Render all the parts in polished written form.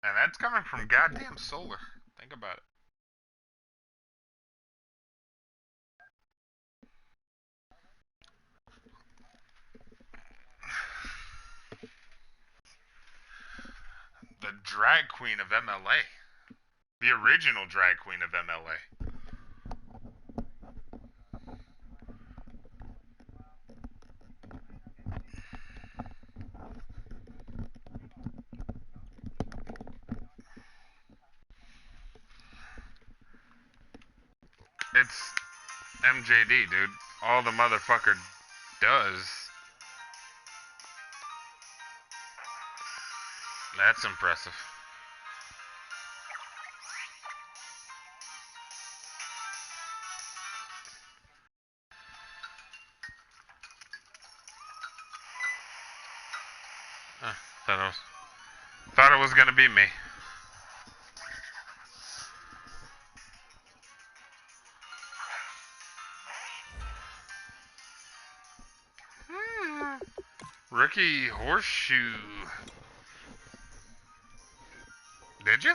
And that's coming from goddamn Solar. Think about it. The drag queen of MLA. The original drag queen of MLA. It's MJD, dude. All the motherfucker does. That's impressive. Thought it was gonna be me. Rookie horseshoe. Did you?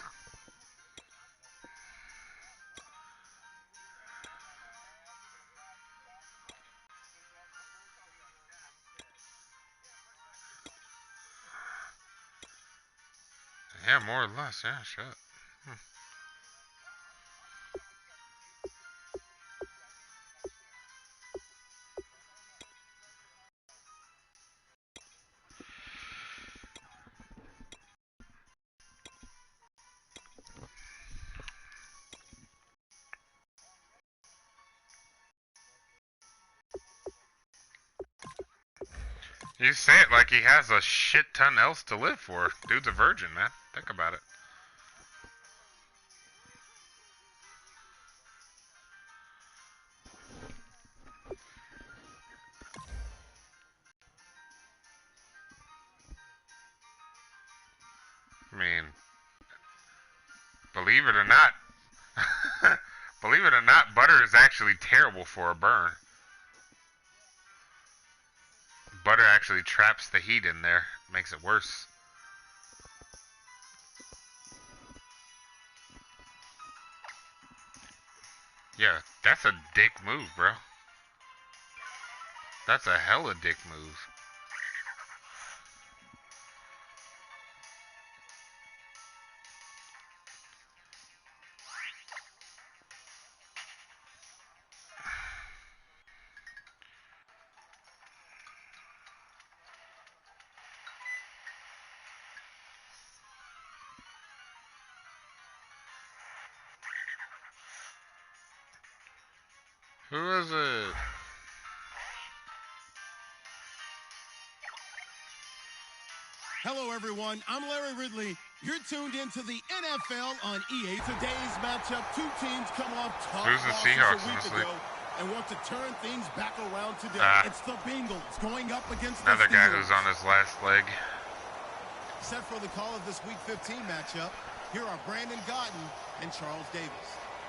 Yeah, more or less. Yeah, shit. You say it like he has a shit ton else to live for. Dude's a virgin, man. Think about it. I mean, believe it or not, believe it or not, butter is actually terrible for a burn. Butter actually traps the heat in there, makes it worse. Yeah, that's a dick move, bro. That's a hella dick move. Who is it? Hello, everyone. I'm Larry Ridley. You're tuned into the NFL on EA. Today's matchup, two teams come off tough losses a week ago and want to turn things back around today. It's the Bengals going up against another the Steelers. Guy who's on his last leg. Set for the call of this Week 15 matchup, here are Brandon Gotten and Charles Davis.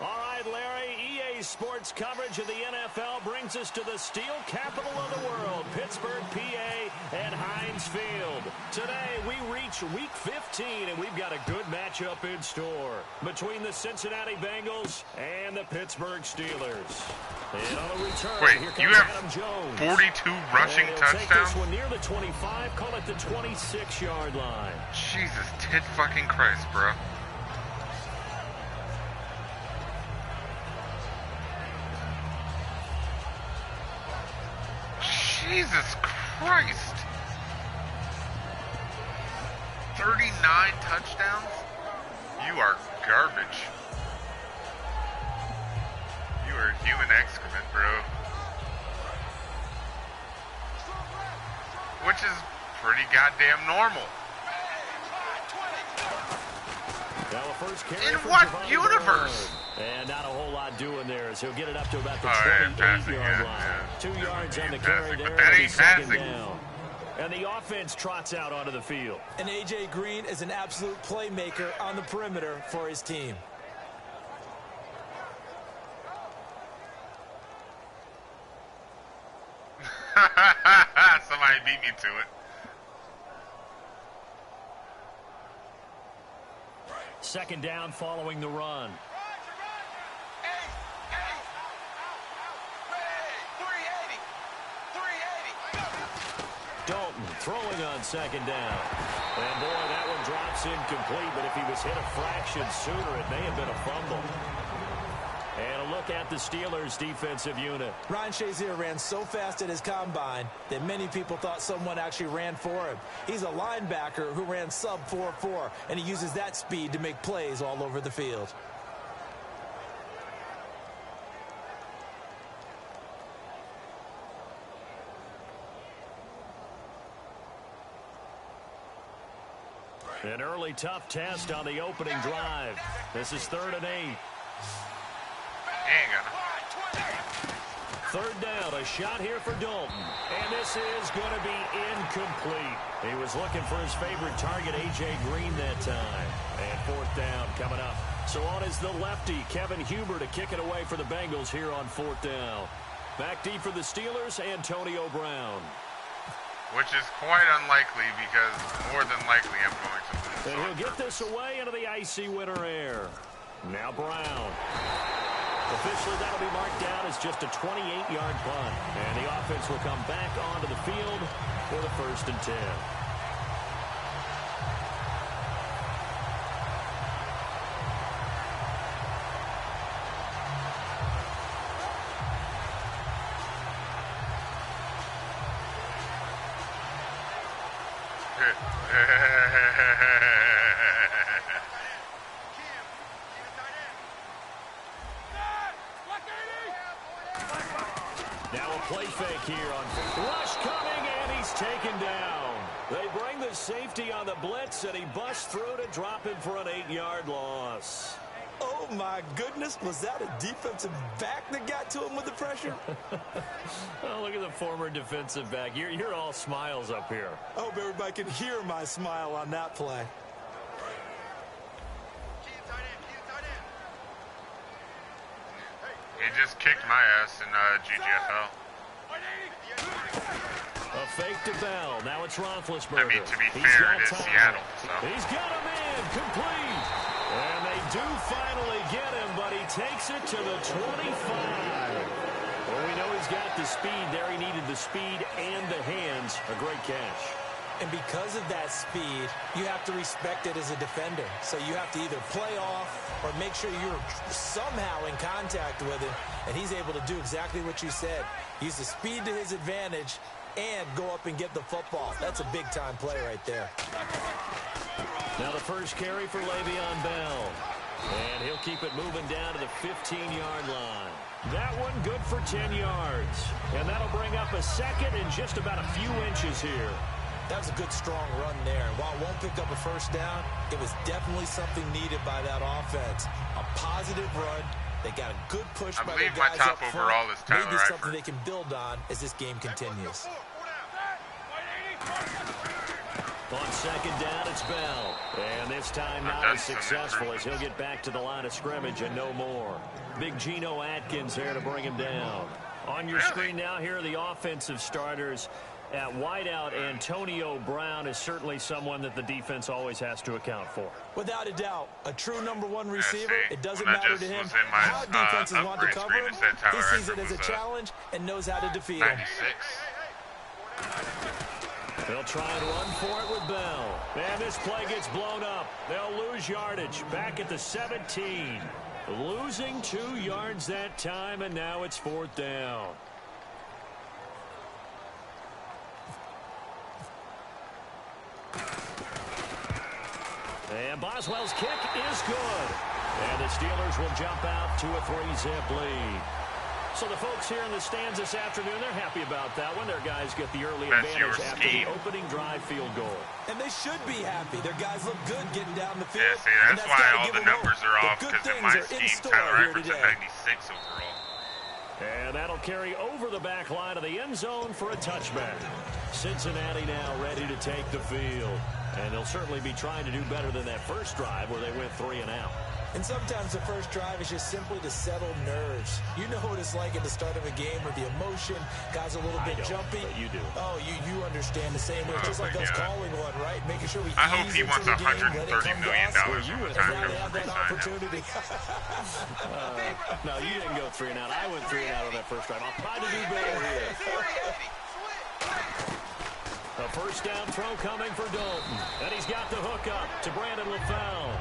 All right, Larry, EA Sports coverage of the NFL brings us to the steel capital of the world, Pittsburgh, PA, and Heinz Field. Today, we reach Week 15, and we've got a good matchup in store between the Cincinnati Bengals and the Pittsburgh Steelers. And on the return, wait, here comes you have Adam Jones. 42 rushing touchdowns? Take this one near the 25, call it the 26-yard line. Jesus, tit fucking Christ, bro. Jesus Christ. 39 touchdowns? You are garbage. You are human excrement, bro. Which is pretty goddamn normal. In what universe? And not a whole lot doing there as he'll get it up to about the 28-yard line. 2 yards on the carry there. That ain't passing. Down. And the offense trots out onto the field. And A.J. Green is an absolute playmaker on the perimeter for his team. Somebody beat me to it. second down following the run. Dalton throwing on second down. And boy, that one drops incomplete, but if he was hit a fraction sooner, it may have been a fumble. And a look at the Steelers' defensive unit. Ryan Shazier ran so fast at his combine that many people thought someone actually ran for him. He's a linebacker who ran sub 4.4, and he uses that speed to make plays all over the field. An early tough test on the opening drive. This is 3rd and 8. Third down, a shot here for Dalton. And this is going to be incomplete. He was looking for his favorite target, A.J. Green, that time. And 4th down coming up. So on is the lefty, Kevin Huber, to kick it away for the Bengals here on 4th down. Back deep for the Steelers, Antonio Brown. Which is quite unlikely because more than likely I'm going to lose. And he'll get this away into the icy winter air. Now Brown. Officially, that'll be marked down as just a 28-yard punt. And the offense will come back onto the field for the 1st and 10. Now a play fake here on rush coming, and he's taken down. They bring the safety on the blitz, and he busts through to drop him for an 8-yard loss. Oh, my goodness. Was that a defensive back that got to him with the pressure? Oh, look at the former defensive back. You're all smiles up here. I hope everybody can hear my smile on that play. He just kicked my ass in GGFL. A fake to Bell. Now it's Roethlisberger. I mean, to be fair, it is Seattle. So. He's got him in. Complete. And they do finally get him, but he takes it to the 25. Well, we know he's got the speed there. He needed the speed and the hands. A great catch. And because of that speed, you have to respect it as a defender. So you have to either play off or make sure you're somehow in contact with him. And he's able to do exactly what you said. Use the speed to his advantage and go up and get the football. That's a big-time play right there. Now the first carry for Le'Veon Bell. And he'll keep it moving down to the 15-yard line. That one good for 10 yards. And that'll bring up a second and just about a few inches here. That was a good, strong run there. And while it won't pick up a first down, it was definitely something needed by that offense. A positive run. They got a good push by the guys up front. overall is Tyler Maybe something Eifert. they can build on as this game continues. On second down, it's Bell. And this time not as successful as he'll get back to the line of scrimmage and no more. Big Geno Atkins there to bring him down. On your screen now, here are the offensive starters. At wideout, Antonio Brown is certainly someone that the defense always has to account for. Without a doubt, a true #1 receiver. It doesn't when I matter just to him was in my, how defenses want to upgrade cover screen, him. it said Tyler He sees Eifert it as a was, challenge and knows how to defeat him. 96. They'll try and run for it with Bell. And this play gets blown up. They'll lose yardage back at the 17. Losing 2 yards that time, and now it's 4th down. And Boswell's kick is good. And the Steelers will jump out to a 3-zip lead. So the folks here in the stands this afternoon, they're happy about that one. Their guys get the early advantage after the opening drive field goal. And they should be happy. Their guys look good getting down the field. Yeah, see, that's why all the numbers are off, because in my scheme, Tyler Eifert's a 96 overall. And that'll carry over the back line of the end zone for a touchback. Cincinnati now ready to take the field. And they'll certainly be trying to do better than that first drive where they went 3 and out. And sometimes the first drive is just simply to settle nerves. You know what it's like at the start of a game where the emotion, guys a little bit jumpy. But you do. Oh, you understand the same way. Just like us calling one, right? Making sure we I hope he ease wants into the game, let it $130 come to million us. from the And now time they have that opportunity. No, you didn't go 3 and out. I went 3 and out on that first drive. I'll try to do better here. A first down throw coming for Dalton. And he's got the hook up to Brandon LaFell.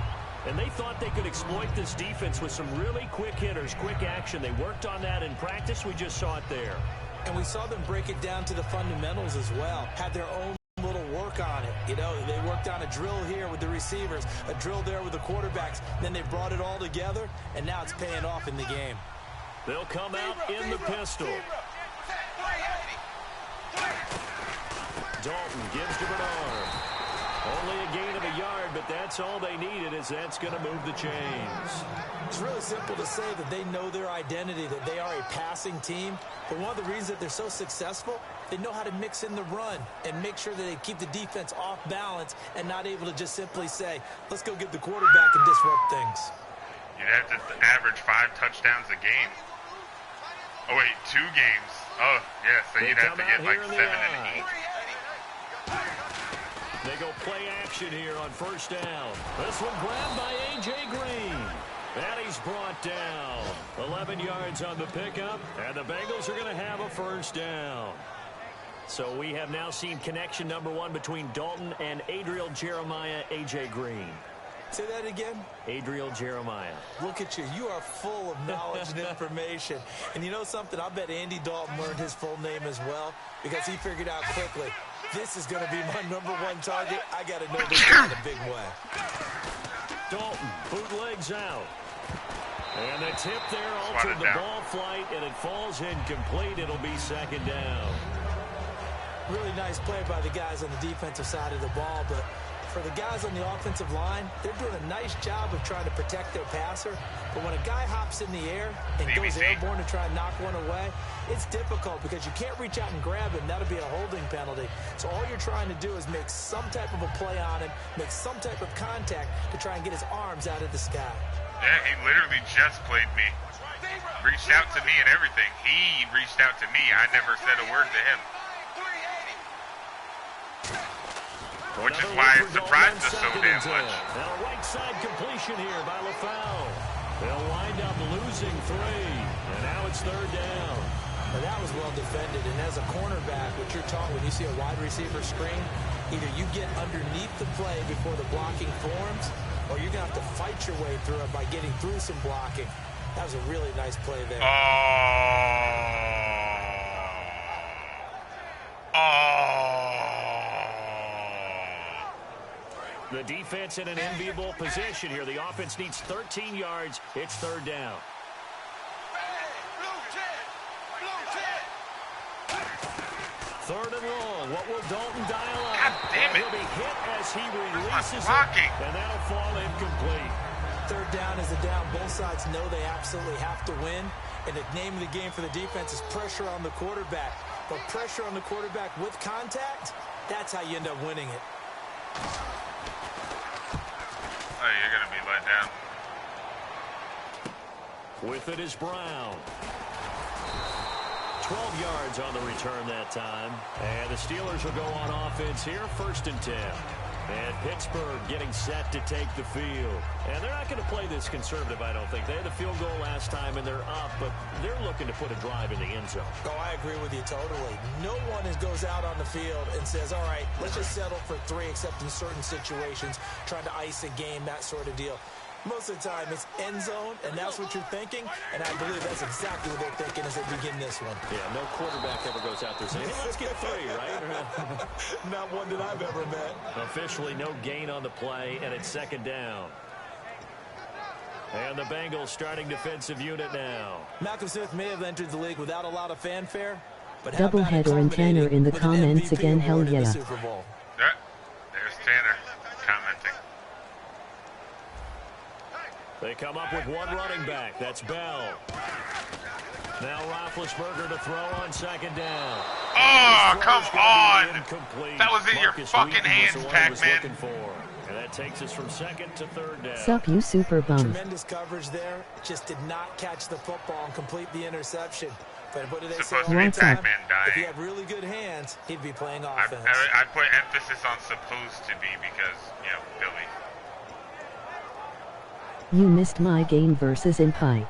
And they thought they could exploit this defense with some really quick hitters, quick action. They worked on that in practice. We just saw it there. And we saw them break it down to the fundamentals as well. Had their own little work on it. You know, they worked on a drill here with the receivers, a drill there with the quarterbacks. Then they brought it all together, and now it's paying off in the game. They'll come out in the pistol. Dalton gives to Bernard. Only a gain of a yard, but that's all they needed, as that's going to move the chains. It's really simple to say that they know their identity, that they are a passing team. But one of the reasons that they're so successful, they know how to mix in the run and make sure that they keep the defense off balance and not able to just simply say, let's go get the quarterback and disrupt things. You'd have to average 5 touchdowns a game. Oh, wait, 2 games. Oh, yeah, so you'd have to get like 7 and 8. They go play action here on first down. This one grabbed by A.J. Green. And he's brought down. 11 yards on the pickup, and the Bengals are going to have a first down. So we have now seen connection number 1 between Dalton and Adriel Jeremiah, A.J. Green. Say that again? Adriel Jeremiah. Look at you. You are full of knowledge and information. And you know something? I bet Andy Dalton learned his full name as well because he figured out quickly, this is going to be my number 1 target. I got to know this guy in a big way. Dalton bootlegs out. And the tip there altered the ball flight, and it falls incomplete. It'll be second down. Really nice play by the guys on the defensive side of the ball, but for the guys on the offensive line, they're doing a nice job of trying to protect their passer. But when a guy hops in the air and goes airborne to try and knock one away, it's difficult because you can't reach out and grab him. That'll be a holding penalty. So all you're trying to do is make some type of a play on him, make some type of contact to try and get his arms out of the sky. Yeah, he literally just played me. Reached out to me and everything. He reached out to me. I never said a word to him. Which is why it surprised us so damn much. Now a right side completion here by LaFell. They'll wind up losing 3. And now it's third down. Now that was well defended. And as a cornerback, what you're taught when you see a wide receiver screen, either you get underneath the play before the blocking forms, or you're going to have to fight your way through it by getting through some blocking. That was a really nice play there. The defense in an enviable position here. The offense needs 13 yards. It's third down. Third and long. What will Dalton dial up? God damn it. He'll be hit as he releases it, and that'll fall incomplete. Third down is a down. Both sides know they absolutely have to win. And the name of the game for the defense is pressure on the quarterback. But pressure on the quarterback with contact, that's how you end up winning it. Oh, you're going to be let down. With it is Brown. 12 yards on the return that time. And the Steelers will go on offense here, 1st and 10. And Pittsburgh getting set to take the field. And they're not going to play this conservative, I don't think. They had the field goal last time, and they're up, but they're looking to put a drive in the end zone. Oh, I agree with you totally. No one goes out on the field and says, all right, let's just settle for 3, except in certain situations, trying to ice a game, that sort of deal. Most of the time, it's end zone, and that's what you're thinking, and I believe that's exactly what they're thinking as they begin this one. Yeah, no quarterback ever goes out there saying, hey, let's get 3, right? Not one that I've ever met. Officially, no gain on the play, and it's second down. And the Bengals starting defensive unit now. Malcolm Smith may have entered the league without a lot of fanfare, but Doubleheader and Tanner in the comments again, hell yeah. There's Tanner commenting. They come up with one running back. That's Bell. Now Roethlisberger to throw on second down. Oh, come on! That was in your fucking hands, Pac-Man. And that takes us from second to third down. Sup, you super bum. Tremendous coverage there. Just did not catch the football and complete the interception. But what do they say? What's up? If he had really good hands, he'd be playing offense. I put emphasis on supposed to be because, you know, Billy. You missed my game versus in pie.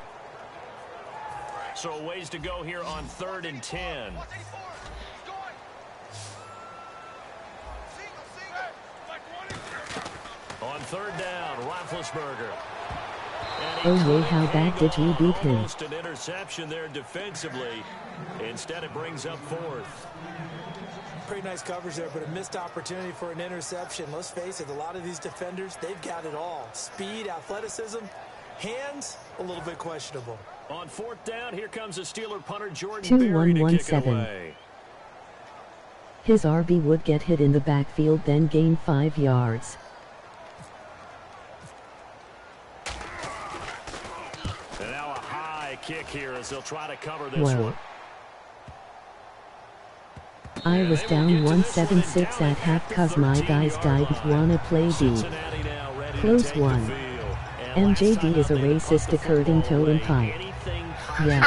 So a ways to go here on 3rd and 10. On 3rd down, Roethlisberger. Oh yeah, how bad did we beat him? Almost an interception there defensively. Instead, it brings up 4th. Pretty nice coverage there, but a missed opportunity for an interception. Let's face it, a lot of these defenders, they've got it all. Speed, athleticism, hands, a little bit questionable. On 4th down, here comes a Steeler punter, Jordan Berry, to kick it away. His RB would get hit in the backfield, then gain 5 yards. And now a high kick here as they'll try to cover this one. I was down 176 at half cause my guys didn't wanna play D. Close one. MJD is a racist according to in pie. Yeah.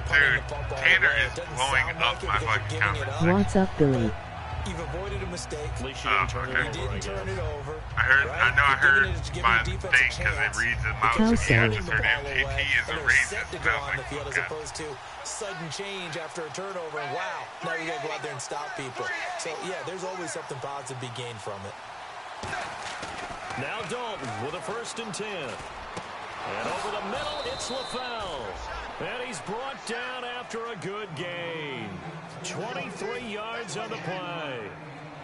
Dude, Tanner is blowing up my fucking comment. What's up, Billy? You've avoided a mistake. You didn't turn it over. You didn't turn it over. I heard my thing because it reads in my mouth. I just heard MJT is a racist. And I was like, as opposed to sudden change after a turnover. And wow, now you gotta go out there and stop people. So yeah, there's always something positive to be gained from it. Now Dalton with a 1st and 10. And over the middle, it's LaFell. And he's brought down after a good gain. 23 yards on the play.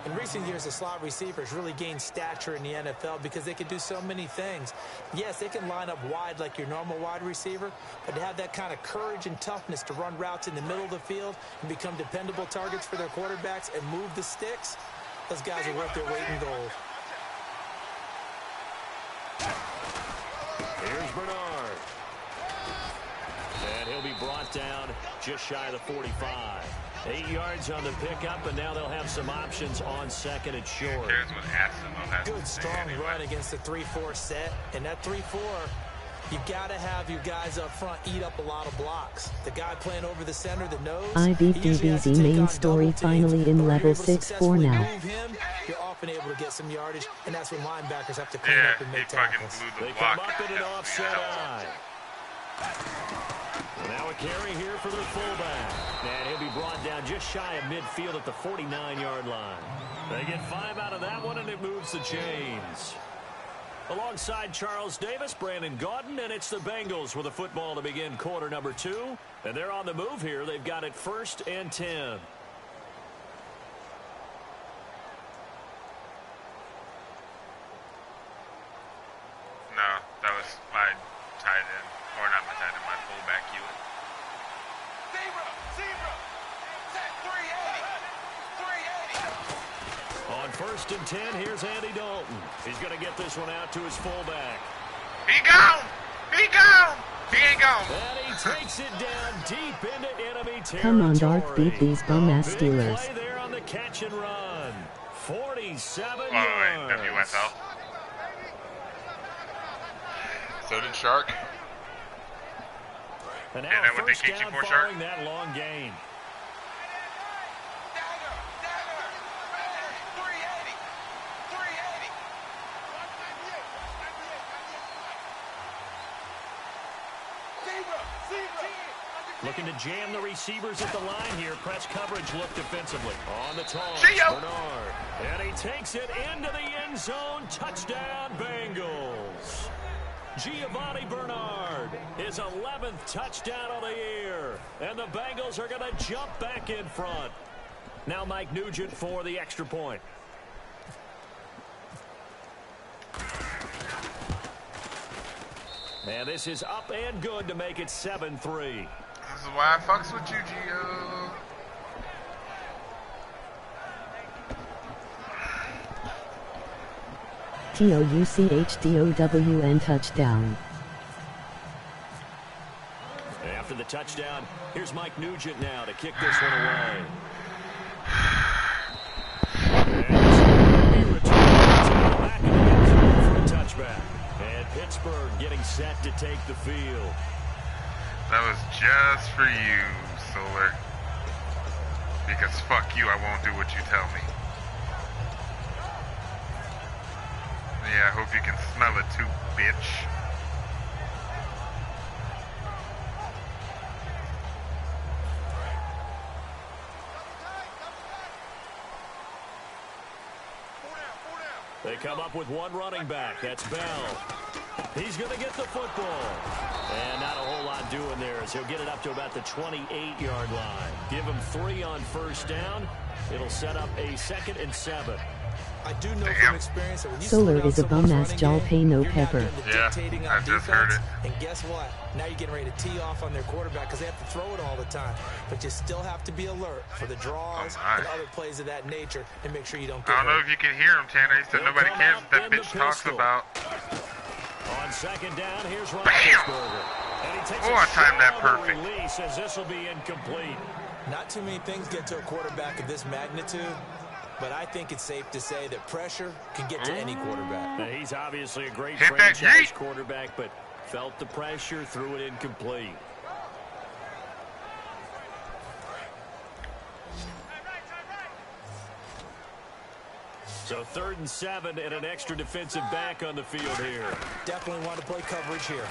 In recent years, the slot receivers really gained stature in the NFL because they can do so many things. Yes, they can line up wide like your normal wide receiver, but to have that kind of courage and toughness to run routes in the middle of the field and become dependable targets for their quarterbacks and move the sticks, those guys are worth their weight in gold. Here's Bernard. And he'll be brought down just shy of the 45. 8 yards on the pickup, and now they'll have some options on 2nd and short. Good, strong run against the 3-4 set. And that 3-4, you've got to have your guys up front eat up a lot of blocks. The guy playing over the center, the nose. I beat DBC main story finally in level 6-4 now. You're often able to get some yardage, and that's when linebackers have to clean up and make tackles. They come up in an offset eye. Now a carry here for their fullback. And he'll be brought down just shy of midfield at the 49-yard line. They get 5 out of that one, and it moves the chains. Alongside Charles Davis, Brandon Gaudin, and it's the Bengals with a football to begin quarter number 2. And they're on the move here. They've got it 1st and 10. No, that was my tight end. Or not my tight end, my fullback, Hewitt. Zebra! Set 380! On 1st and 10, here's Andy Dalton. He's going to get this one out to his fullback. He gone! He gone! He ain't gone! And he takes it down deep into enemy territory. Come on, Darth, beat these bum-ass Steelers. Play there on the catch and run. 47 yards. WFL. So did Shark. And now that what they first kicked you down for, Shark? following that long gain. Looking to jam the receivers at the line here. Press coverage look defensively. On the toss, Bernard. And he takes it into the end zone. Touchdown, Bengals. Giovanni Bernard, his 11th touchdown of the year. And the Bengals are going to jump back in front. Now Mike Nugent for the extra point. And this is up and good to make it 7-3. This is why I fucks with you, Gio. TOUCHDOWN touchdown. After the touchdown, here's Mike Nugent now to kick this one away. And touchback. And Pittsburgh getting set to take the field. That was just for you, Solar. Because fuck you, I won't do what you tell me. Yeah, I hope you can smell it too, bitch. They come up with one running back. That's Bell. He's going to get the football. And not a whole lot doing there as he'll get it up to about the 28-yard line. Give him 3 on first down. It'll set up a 2nd and 7. I do know from experience that when you Solar is a bum-ass jalapeno pepper. Yeah, I just heard it. And guess what? Now you're getting ready to tee off on their quarterback because they have to throw it all the time. But you still have to be alert for the draws and other plays of that nature and make sure you don't get I don't know if you can hear him, Tanner. He said nobody cares what that bitch talks about. On 2nd down, here's Roethlisberger. And he takes I timed that perfect. Release as this will be incomplete. Not too many things get to a quarterback of this magnitude. But I think it's safe to say that pressure can get to any quarterback. Now, he's obviously a great franchise quarterback, but felt the pressure, threw it incomplete. So 3rd and 7 and an extra defensive back on the field here. Definitely want to play coverage here.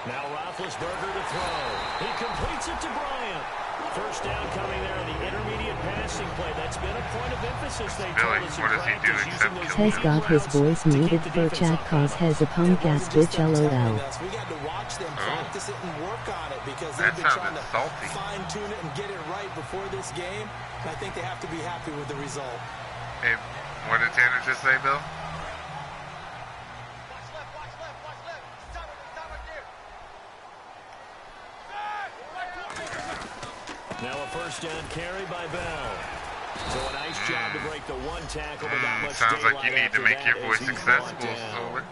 Now Roethlisberger to throw. He completes it to Bryant. First down coming there in the intermediate passing play. That's been a point of emphasis they told us in practice using those Has got his voice muted for chat cause has a punk ass bitch lol. We got to watch them practice it and work on it because they've been trying to fine-tune it and get it right before this game. I think they have to be happy with the result. Hey, what did Tanner just say, Bill? Now a first down carry by Bell. So a nice job to break the one tackle, but not much sounds like you need to make your voice accessible, Solar.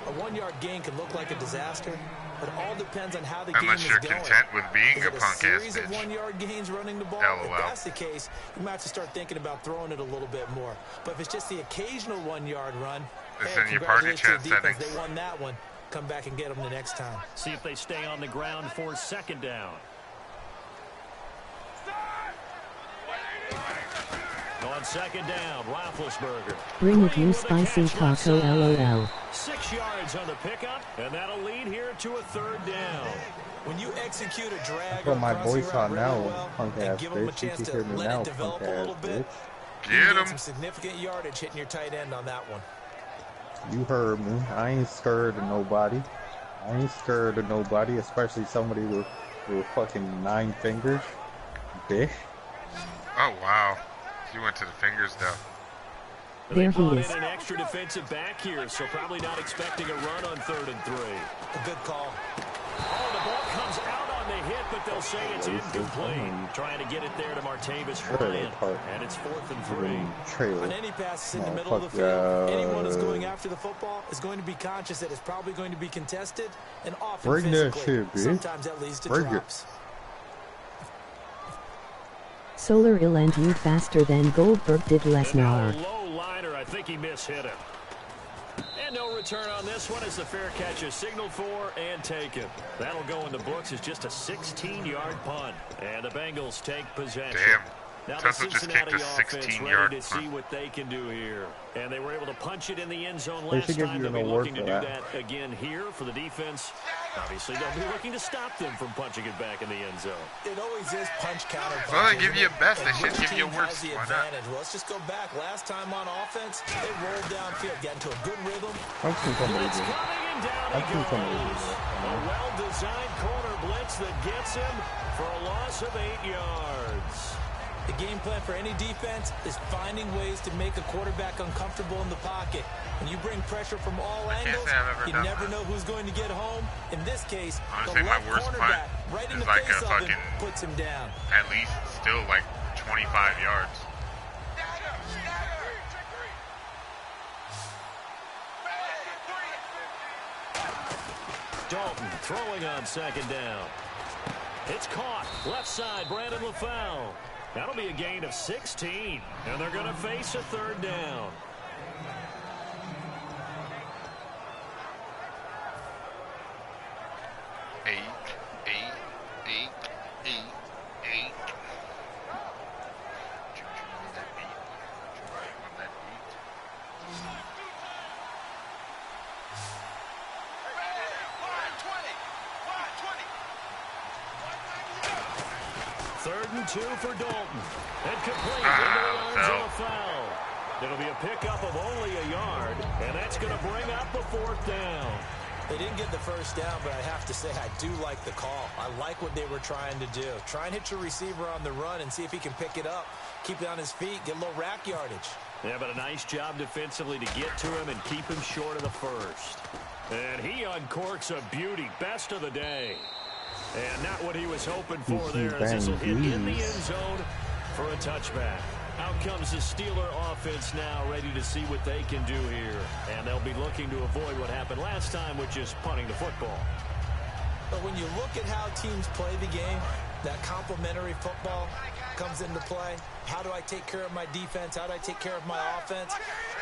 A 1-yard gain can look like a disaster, but it all depends on how the game is you're going. Content with being is a it a punk ass series bitch? of 1-yard gains running the ball? LOL. If that's the case, you might have to start thinking about throwing it a little bit more. But if it's just the occasional 1-yard run, it's in your party chat settings. They won that one. Come back and get them the next time. See if they stay on the ground for 2nd down. On 2nd down, Roethlisberger. Bring it you spicy taco lol. 6 yards on the pickup, and that'll lead here to a 3rd down. When you execute a drag put my voice on now, well, punk ass give them a bitch. You chance can to hear me let now, it develop punk a little ass bit. bitch. Get him. Some significant yardage hitting your tight end on that one. You heard me. I ain't scared of nobody. I ain't scared of nobody, especially somebody with fucking 9 fingers. Bitch. Oh, wow. You went to the fingers, though. There he is. An extra defensive back here, so probably not expecting a run on 3rd and 3. A good call. Oh, the ball comes out on the hit, but they'll say it's incomplete. Trying to get it there to Martavis Bryant, and it's 4th and 3. On any passes in the middle of the field, anyone who's going after the football is going to be conscious that it's probably going to be contested, and often Bring that physically. shit, bitch. Sometimes that leads to drops. Solar ill and you faster than Goldberg did Lesnar. Low liner, I think he mishit him. And no return on this one as the fair catch is signaled for and taken. That'll go in the books as just a 16-yard punt. And the Bengals take possession. Damn. Now Tesla the just kicked Cincinnati a offense 16-yard ready to punt. see what they can do here. And they were able to punch it in the end zone They last should give time. you They'll an be award looking to for do that. that again here for the defense. Obviously, they'll be looking to stop them from punching it back in the end zone. It always is punch counter punch. Well, they give you a best. They should give you a worst. Why not? Well, let's just go back. Last time on offense, they rolled downfield, got into a good rhythm. I've seen somebody Blitz do it. coming and down I've he seen somebody do goes. A well-designed corner blitz that gets him for a loss of 8 yards. The game plan for any defense is finding ways to make a quarterback uncomfortable in the pocket. When you bring pressure from all angles, you never know who's going to get home. In this case, Honestly, the my left worst cornerback punt right in is the like face a of him fucking- puts him down. At least still like 25 yards. Dalton throwing on 2nd down. It's caught. Left side, Brandon LaFell. That'll be a gain of 16. And they're going to face a 3rd down. 3rd and 2 for Dalton. And complete into the arms of a foul. It'll be a pickup of only a yard, and that's going to bring up a 4th down. They didn't get the first down, but I have to say I do like the call. I like what they were trying to do. Try and hit your receiver on the run and see if he can pick it up. Keep it on his feet, get a little rack yardage. Yeah, but a nice job defensively to get to him and keep him short of the first. And he uncorks a beauty, best of the day. And not what he was hoping for there, as this will hit in the end zone for a touchback. Out comes the Steeler offense now, ready to see what they can do here. And they'll be looking to avoid what happened last time, which is punting the football. But when you look at how teams play the game, that complementary football comes into play. How do I take care of my defense? How do I take care of my offense?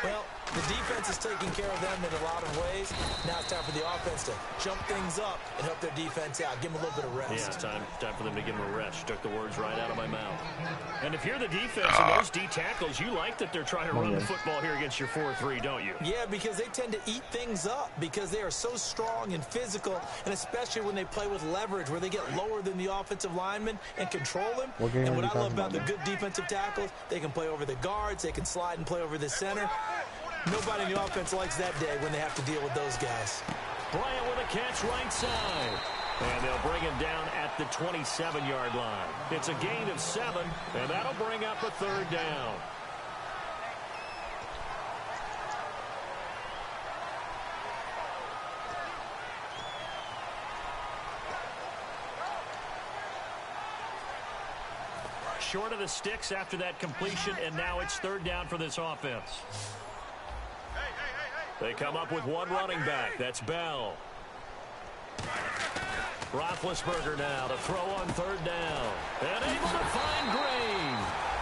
Well, the defense is taking care of them in a lot of ways. Now it's time for the offense to jump things up and help their defense out. Give them a little bit of rest. Yeah, it's time for them to give them a rest. You took the words right out of my mouth. And if you're the defense and those D tackles, you like that they're trying to run the football here against your 4-3, don't you? Yeah, because they tend to eat things up because they are so strong and physical, and especially when they play with leverage where they get lower than the offensive lineman and control them. And what I love about the good defensive tackles, they can play over the guards, they can slide and play over the center. Nobody in the offense likes that day when they have to deal with those guys. Bryant with a catch right side. And they'll bring him down at the 27-yard line. It's a gain of 7, and that'll bring up a 3rd down. Short of the sticks after that completion, and now it's 3rd down for this offense. They come up with one running back. That's Bell. Roethlisberger now to throw on 3rd down. And able to find Green.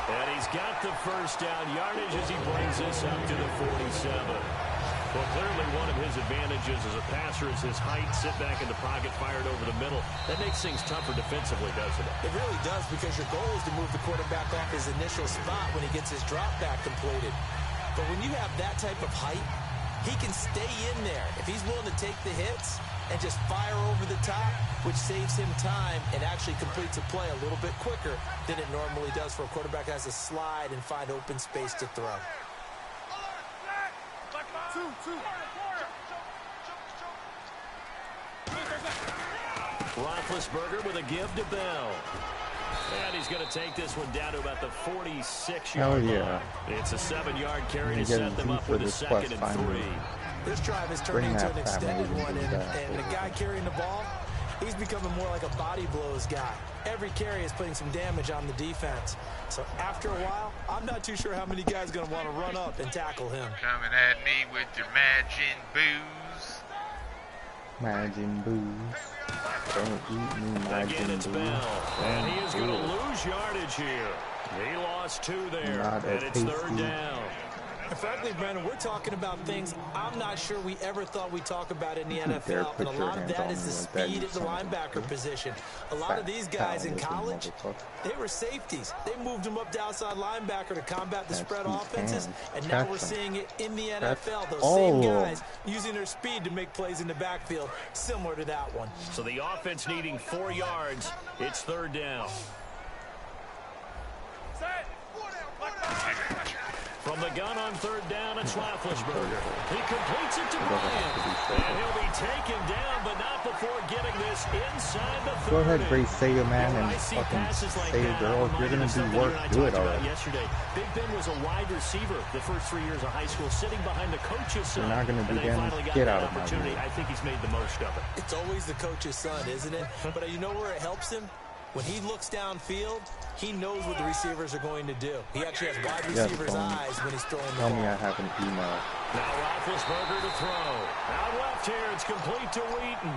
And he's got the first down yardage as he brings this up to the 47. Well, clearly one of his advantages as a passer is his height. Sit back in the pocket, fired over the middle. That makes things tougher defensively, doesn't it? It really does, because your goal is to move the quarterback off his initial spot when he gets his drop back completed. But when you have that type of height, he can stay in there if he's willing to take the hits and just fire over the top, which saves him time and actually completes a play a little bit quicker than it normally does for a quarterback that has to slide and find open space to throw. Roethlisberger with a give to Bell. And he's going to take this one down to about the 46-yard line. It's a 7-yard carry to set them up with a 2nd and 3. This drive is turning into an extended one, and the guy carrying the ball, he's becoming more like a body blows guy. Every carry is putting some damage on the defense. So after a while, I'm not too sure how many guys are going to want to run up and tackle him. Coming at me with your Majin Boos. Majin Boos. Don't eat me, Majin Again, it's Bell. And he is going to lose yardage here. He lost 2 there. And it's 3rd down. And frankly, Brandon, we're talking about things I'm not sure we ever thought we'd talk about in the NFL. And a lot of that is the speed at the linebacker position. A lot of these guys in college, they were safeties. They moved them up to outside linebacker to combat the spread offenses. And now we're seeing it in the NFL. Those same guys using their speed to make plays in the backfield, similar to that one. So the offense needing 4 yards. It's 3rd down. From the gun on 3rd down, it's Roethlisberger. He completes it to Bryant. And he'll be taken down, but not before getting this inside the 30. Go ahead, Grace, say your man, and fucking say your girl. If you're going to do work, do it already. Yesterday, Big Ben was a wide receiver the first 3 years of high school, sitting behind the coach's son. You're not going to do damn. Get out of my opportunity. I think he's made the most of it. It's always the coach's son, isn't it? But you know where it helps him? When he looks downfield, he knows what the receivers are going to do. He actually has wide receivers' eyes when he's throwing the ball. Tell me I have an email. Now Roethlisberger to throw. Out left here, it's complete to Wheaton.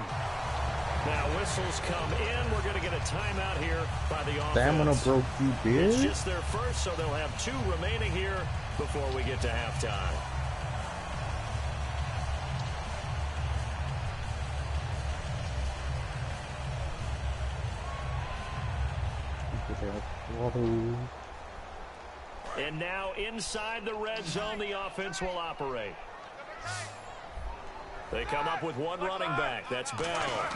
Now whistles come in. We're going to get a timeout here by the offense. Stamina broke you, bitch. It's just their first, so they'll have 2 remaining here before we get to halftime. And now inside the red zone, the offense will operate. They come up with one running back. That's Bell.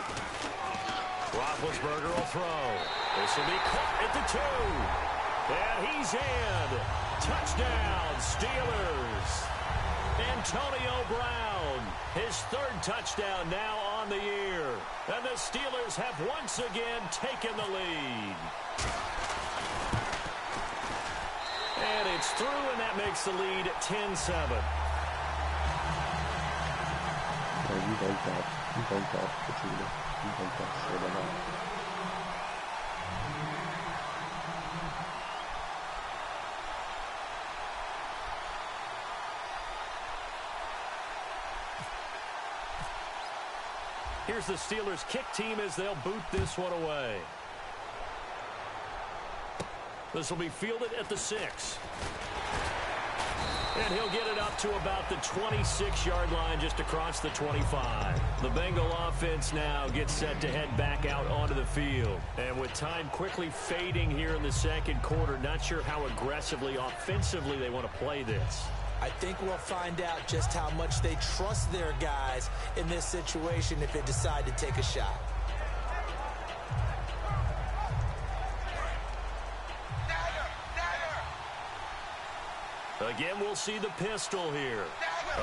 Roethlisberger will throw. This will be caught at the 2. And he's in. Touchdown, Steelers. Antonio Brown, his 3rd touchdown now on the year. And the Steelers have once again taken the lead. And it's through, and that makes the lead 10-7. You don't that. You don't that. You don't that. Here's the Steelers kick team as they'll boot this one away. This will be fielded at the 6. And he'll get it up to about the 26-yard line, just across the 25. The Bengal offense now gets set to head back out onto the field. And with time quickly fading here in the 2nd quarter, not sure how aggressively, offensively they want to play this. I think we'll find out just how much they trust their guys in this situation if they decide to take a shot. Again, we'll see the pistol here.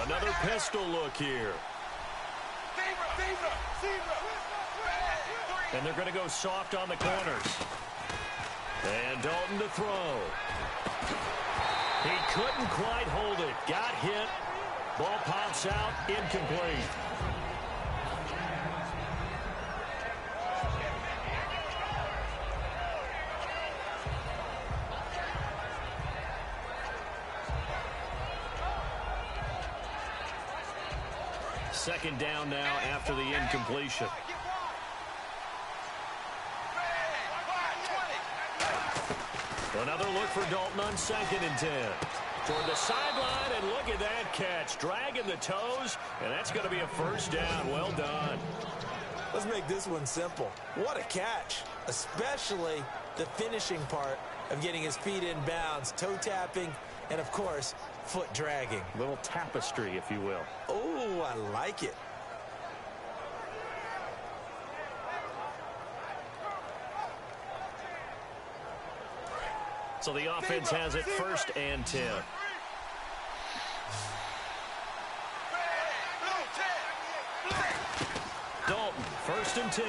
Another pistol look here. And they're going to go soft on the corners. And Dalton to throw. He couldn't quite hold it. Got hit. Ball pops out. Incomplete. Second down now after the incompletion. Another look for Dalton on 2nd and 10. Toward the sideline, and look at that catch. Dragging the toes, and that's going to be a 1st down. Well done. Let's make this one simple. What a catch, especially the finishing part of getting his feet in bounds, toe tapping, and, of course, foot dragging. Little tapestry, if you will. Oh, I like it. So the offense has it 1st and 10. Dalton, 1st and 10.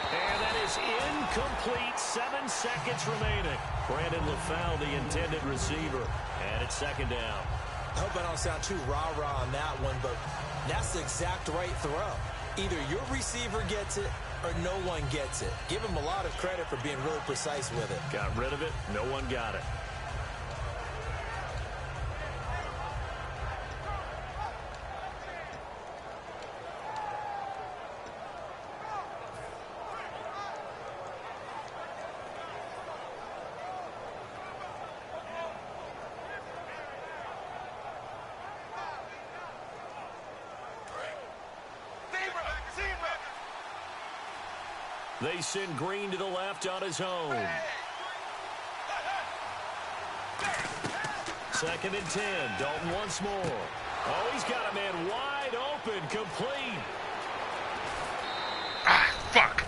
And that is incomplete. 7 seconds remaining. Brandon LaFau, the intended receiver. And it's 2nd down. I hope I don't sound too rah-rah on that one, but that's the exact right throw. Either your receiver gets it or no one gets it. Give him a lot of credit for being really precise with it. Got rid of it. No one got it. They send Green to the left on his own. 2nd and 10. Dalton once more. Oh, he's got a man wide open. Complete. Ah, fuck.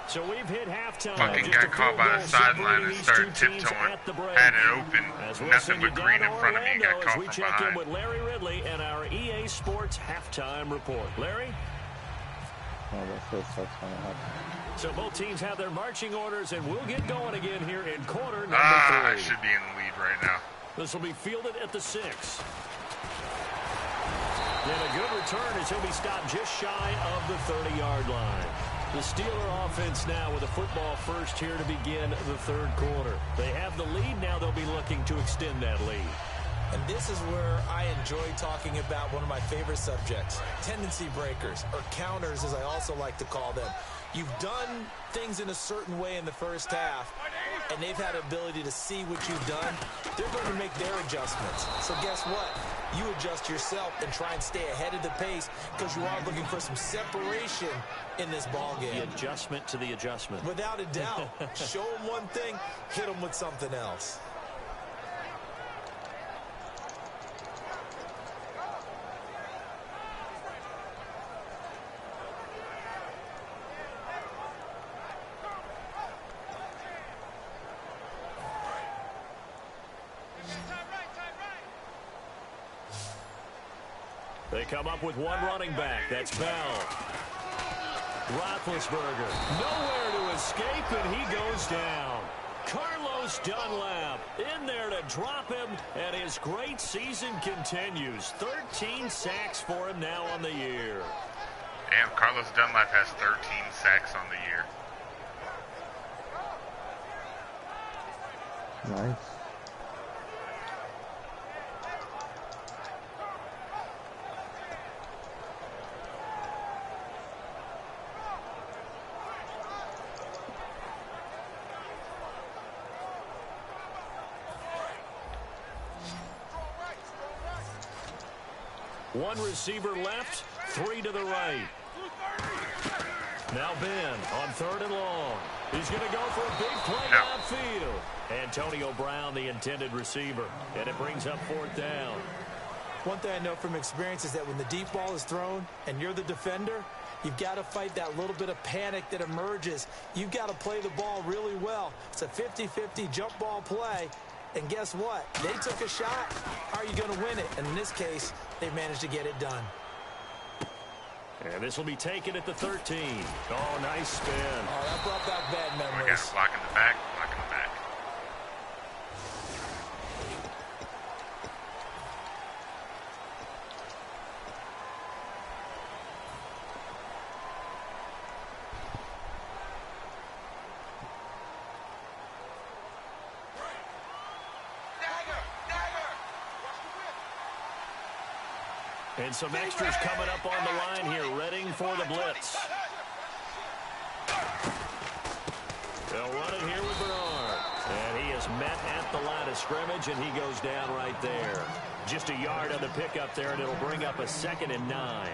So we've hit halftime. Fucking got caught by the sideline and started tiptoeing. Had it open. Nothing but green in front of me. Got caught from behind. We check in with Larry Ridley and our EA Sports halftime report. Larry? So both teams have their marching orders, and we'll get going again here in quarter number 3. I should be in the lead right now. This will be fielded at the 6. And a good return as he'll be stopped just shy of the 30-yard line. The Steeler offense now with a football first here to begin the 3rd quarter. They have the lead. Now they'll be looking to extend that lead. And this is where I enjoy talking about one of my favorite subjects, tendency breakers, or counters as I also like to call them. You've done things in a certain way in the first half, and they've had the ability to see what you've done. They're going to make their adjustments. So guess what? You adjust yourself and try and stay ahead of the pace because you are looking for some separation in this ballgame. The adjustment to the adjustment. Without a doubt. Show them one thing, hit them with something else. They come up with one running back. That's Bell. Roethlisberger, nowhere to escape, and he goes down. Carlos Dunlap in there to drop him, and his great season continues. 13 sacks for him now on the year. Damn, Carlos Dunlap has 13 sacks on the year. Nice. One receiver left, 3 to the right. Now Ben on 3rd and long. He's going to go for a big play downfield. Antonio Brown, the intended receiver. And it brings up 4th down. One thing I know from experience is that when the deep ball is thrown and you're the defender, you've got to fight that little bit of panic that emerges. You've got to play the ball really well. It's a 50-50 jump ball play. And guess what? They took a shot. How are you going to win it? And in this case, they managed to get it done. And this will be taken at the 13. Oh, nice spin. Oh, that brought back bad memories. We got a block in the back, block in the back. And some extras coming up on the line here, readying for the blitz. They'll run it here with Bernard. And he is met at the line of scrimmage, and he goes down right there. Just a yard on the pickup there, and it'll bring up a 2nd and 9.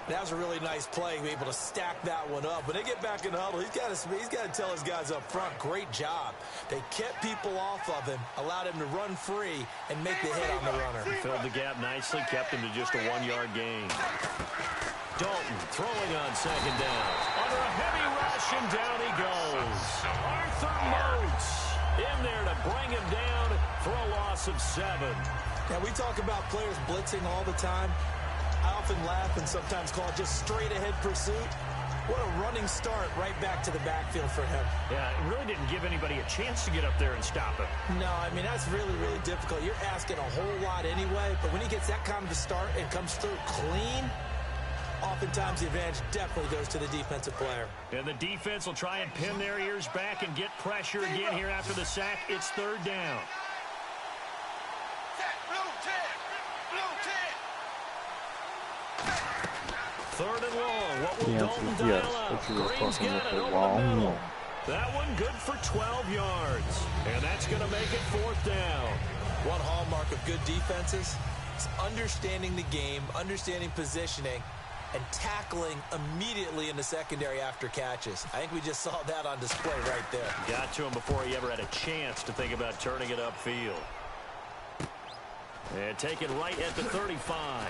That was a really nice play, be able to stack that one up. When they get back in the huddle, he's got to tell his guys up front, great job. They kept people off of him, allowed him to run free, and make the hit on the runner. Filled the gap nicely, kept him to just a 1-yard gain. Dalton throwing on 2nd down. Under a heavy rush, and down he goes. Arthur Moats in there to bring him down for a loss of 7. Now, we talk about players blitzing all the time. I often laugh and sometimes call it just straight-ahead pursuit. What a running start right back to the backfield for him. Yeah, it really didn't give anybody a chance to get up there and stop him. No, I mean, that's really, really difficult. You're asking a whole lot anyway, but when he gets that kind of a start and comes through clean, oftentimes the advantage definitely goes to the defensive player. And the defense will try and pin their ears back and get pressure again here after the sack. It's 3rd down. 3rd and long. What will Dalton dial up? Green's got it over the middle. That one good for 12 yards. And that's going to make it 4th down. One hallmark of good defenses is understanding the game, understanding positioning, and tackling immediately in the secondary after catches. I think we just saw that on display right there. Got to him before he ever had a chance to think about turning it upfield. And taken right at the 35.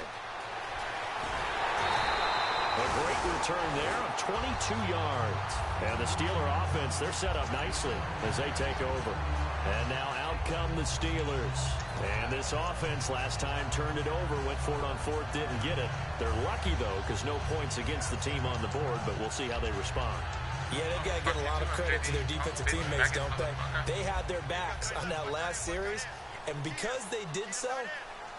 A great return there of 22 yards. And the Steeler offense, they're set up nicely as they take over. And now out come the Steelers. And this offense last time turned it over, went for it on 4th, didn't get it. They're lucky, though, because no points against the team on the board, but we'll see how they respond. Yeah, they've got to get a lot of credit to their defensive teammates, don't they? They had their backs on that last series, and because they did so,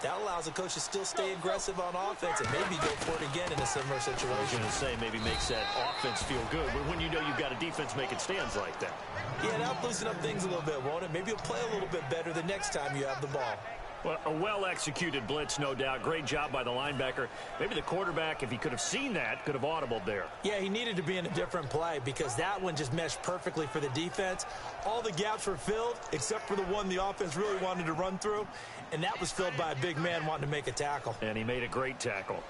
that allows the coach to still stay aggressive on offense and maybe go for it again in a similar situation. I was going to say maybe makes that offense feel good, but when you know you've got a defense making stands like that. Yeah, that'll loosen up things a little bit, won't it? Maybe you'll play a little bit better the next time you have the ball. Well, a well-executed blitz, no doubt. Great job by the linebacker. Maybe the quarterback, if he could have seen that, could have audibled there. Yeah, he needed to be in a different play because that one just meshed perfectly for the defense. All the gaps were filled except for the one the offense really wanted to run through, and that was filled by a big man wanting to make a tackle. And he made a great tackle.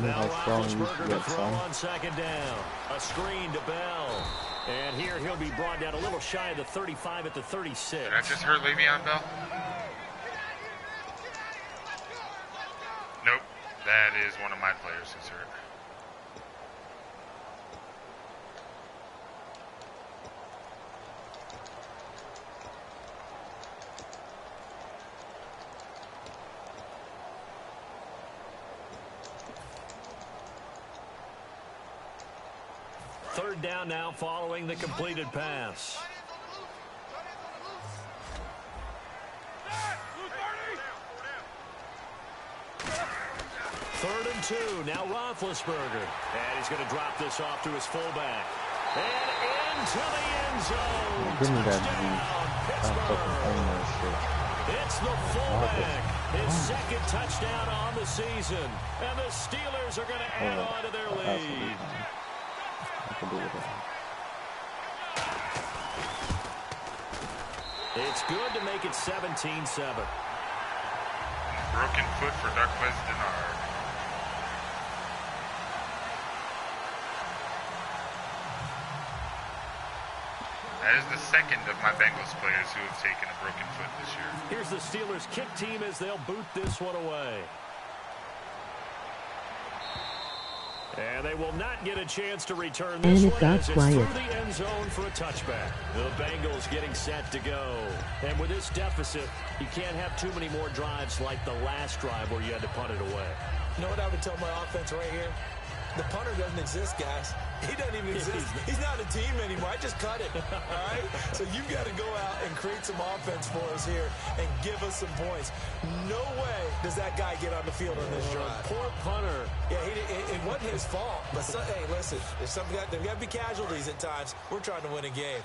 Now Roethlisberger to throw on 2nd down. A screen to Bell. And here he'll be brought down a little shy of the 35 at the 36. Did I just hurt Le'Veon Bell? Nope. That is one of my players who's hurt. Third down now following the completed pass. Third and 2. Now Roethlisberger. And he's going to drop this off to his fullback. And into the end zone. Give me that Pittsburgh. It's the fullback. His second touchdown on the season. And the Steelers are going to add on to their lead. It's good to make it 17-7. Broken foot for Darquez Denard. That is the second of my Bengals players who have taken a broken foot this year. Here's the Steelers kick team as they'll boot this one away. And they will not get a chance to return this and it one got as it's quiet. through the end zone for a touchback. The Bengals getting set to go. And with this deficit, you can't have too many more drives like the last drive where you had to punt it away. You know what I would tell my offense right here? The punter doesn't exist, guys. He doesn't even exist. He's not a team anymore. I just cut it, all right? So you've got to go out and create some offense for us here and give us some points. No way does that guy get on the field on this drive. Poor punter. Yeah, it wasn't his fault. But, hey, listen, there's got to be casualties at times. We're trying to win a game.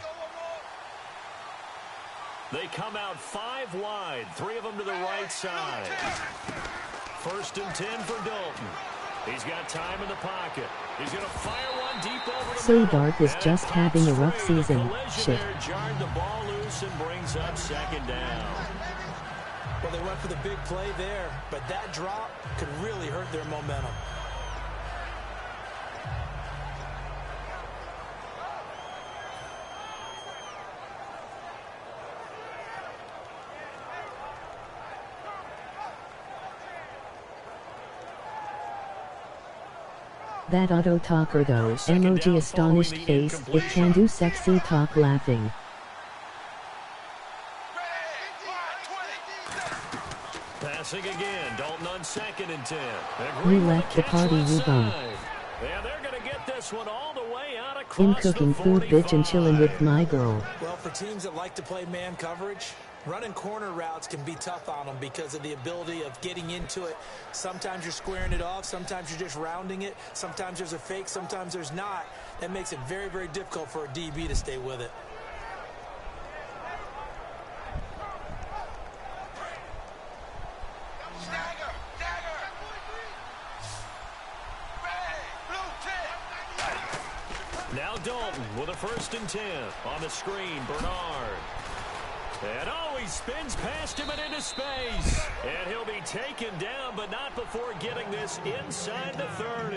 They come out 5 wide, 3 of them to the right side. First and 10 for Dalton. He's got time in the pocket. He's going to fire one deep over the So middle. Dart is just having a rough season. Shit. There, jarred the ball loose and brings up second down. Well, they went for the big play there, but that drop could really hurt their momentum. That auto talker though, emoji astonished face, it can do sexy talk laughing. Passing again, Dalton on second and 10. You left the party, you bum. Yeah, they're going to get this one all the way out across In cooking food bitch and chillin' with my girl. Well, for teams that like to play man coverage, running corner routes can be tough on them because of the ability of getting into it. Sometimes you're squaring it off. Sometimes you're just rounding it. Sometimes there's a fake. Sometimes there's not. That makes it very, very difficult for a DB to stay with it. Now Dalton with a first and 10 on the screen. Bernard. And he spins past him and into space. And he'll be taken down, but not before getting this inside the 30.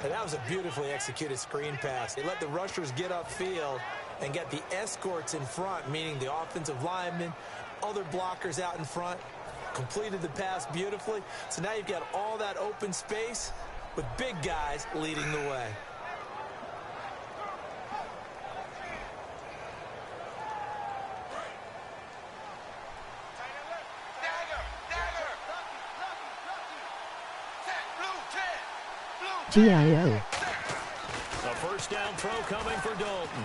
And that was a beautifully executed screen pass. They let the rushers get upfield and get the escorts in front, meaning the offensive linemen, other blockers out in front, completed the pass beautifully. So now you've got all that open space with big guys leading the way. GIO. A first down throw coming for Dalton.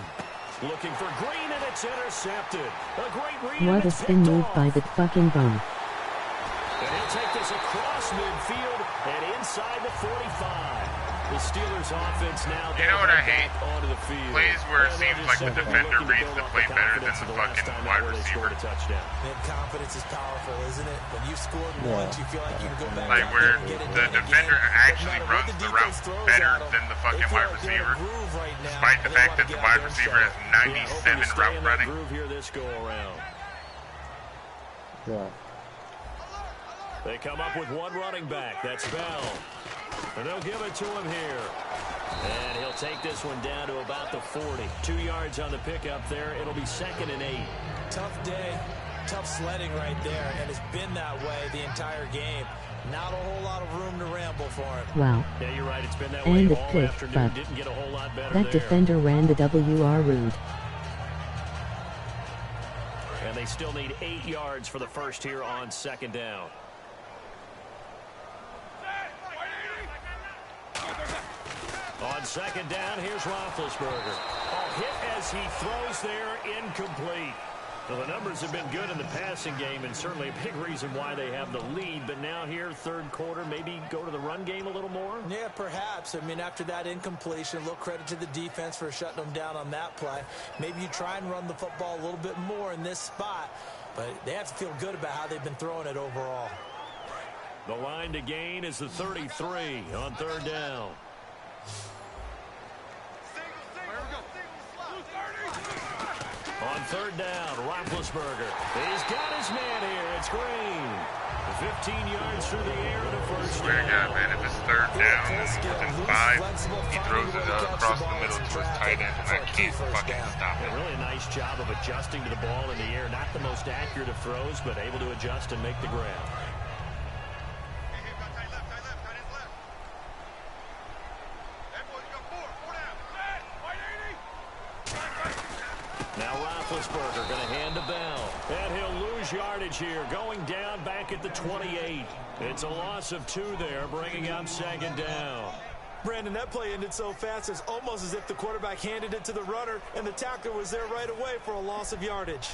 Looking for Green, and it's intercepted. A great read. What a spin move by the fucking bum. And he'll take this across midfield and inside the 45. The Steelers offense now. You know what I hate? Onto the field. Plays where it seems like the defender reads the play better than the fucking wide receiver. Man, confidence is powerful, isn't it? When you've scored once, you feel like you can go back. Like where the defender actually runs the route better than the fucking wide receiver, despite the fact that the wide receiver has 97 route running. Here this go around. Yeah. They come up with one running back. That's Bell. And they'll give it to him here. And he'll take this one down to about the 40. 2 yards on the pickup there. It'll be second and 8. Tough day, tough sledding right there, and it's been that way the entire game. Not a whole lot of room to ramble for him. Wow. Yeah, you're right. It's been that way And the all pick, afternoon. but Didn't get a whole lot better that there. defender ran the WR rude. And they still need 8 yards for the first here on second down. On second down, here's Roethlisberger. Hit as he throws there, incomplete. Well, the numbers have been good in the passing game, and certainly a big reason why they have the lead. But now here, third quarter, maybe go to the run game a little more? Yeah, perhaps. I mean, after that incompletion, a little credit to the defense for shutting them down on that play. Maybe you try and run the football a little bit more in this spot, but they have to feel good about how they've been throwing it overall. The line to gain is the 33 on third down. On third down, Roethlisberger. He's got his man here. It's Green. 15 yards through the air and a first down. Swear to God, man, if it's third down within 5, he throws it across the middle to his tight end, and I can't fucking stop it. Really a nice job of adjusting to the ball in the air. Not the most accurate of throws, but able to adjust and make the grab. Now Roethlisberger going to hand to Bell. And he'll lose yardage here, going down back at the 28. It's a loss of 2 there, bringing up second down. Brandon, that play ended so fast, it's almost as if the quarterback handed it to the runner, and the tackler was there right away for a loss of yardage.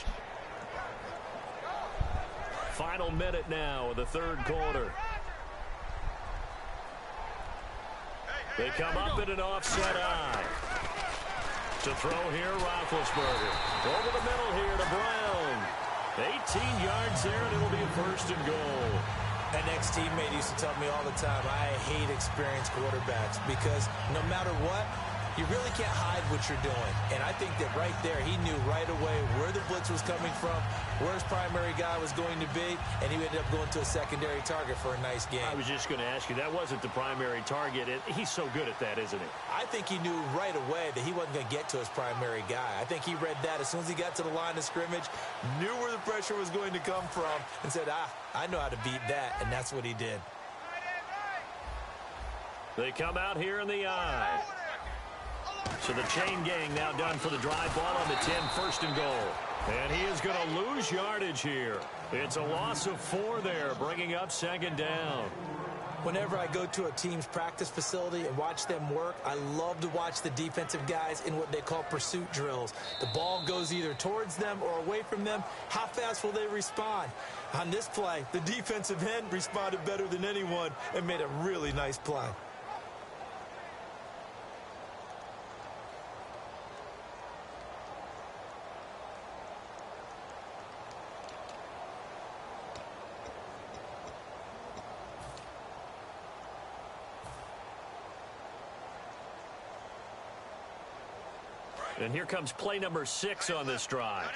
Final minute now of the third quarter. They come up in an offset eye. To throw here, Roethlisberger. Over the middle here to Brown. 18 yards there, and it'll be a first and goal. An ex-teammate used to tell me all the time, I hate experienced quarterbacks because no matter what, you really can't hide what you're doing. And I think that right there, he knew right away where the blitz was coming from, where his primary guy was going to be, and he ended up going to a secondary target for a nice game. I was just going to ask you, that wasn't the primary target. He's so good at that, isn't he? I think he knew right away that he wasn't going to get to his primary guy. I think he read that as soon as he got to the line of scrimmage, knew where the pressure was going to come from, and said, I know how to beat that, and that's what he did. They come out here in the eye. So the chain gang now done for the drive. Ball on the 10, first and goal. And he is going to lose yardage here. It's a loss of 4 there, bringing up second down. Whenever I go to a team's practice facility and watch them work, I love to watch the defensive guys in what they call pursuit drills. The ball goes either towards them or away from them. How fast will they respond? On this play, the defensive end responded better than anyone and made a really nice play. And here comes play number 6 on this drive.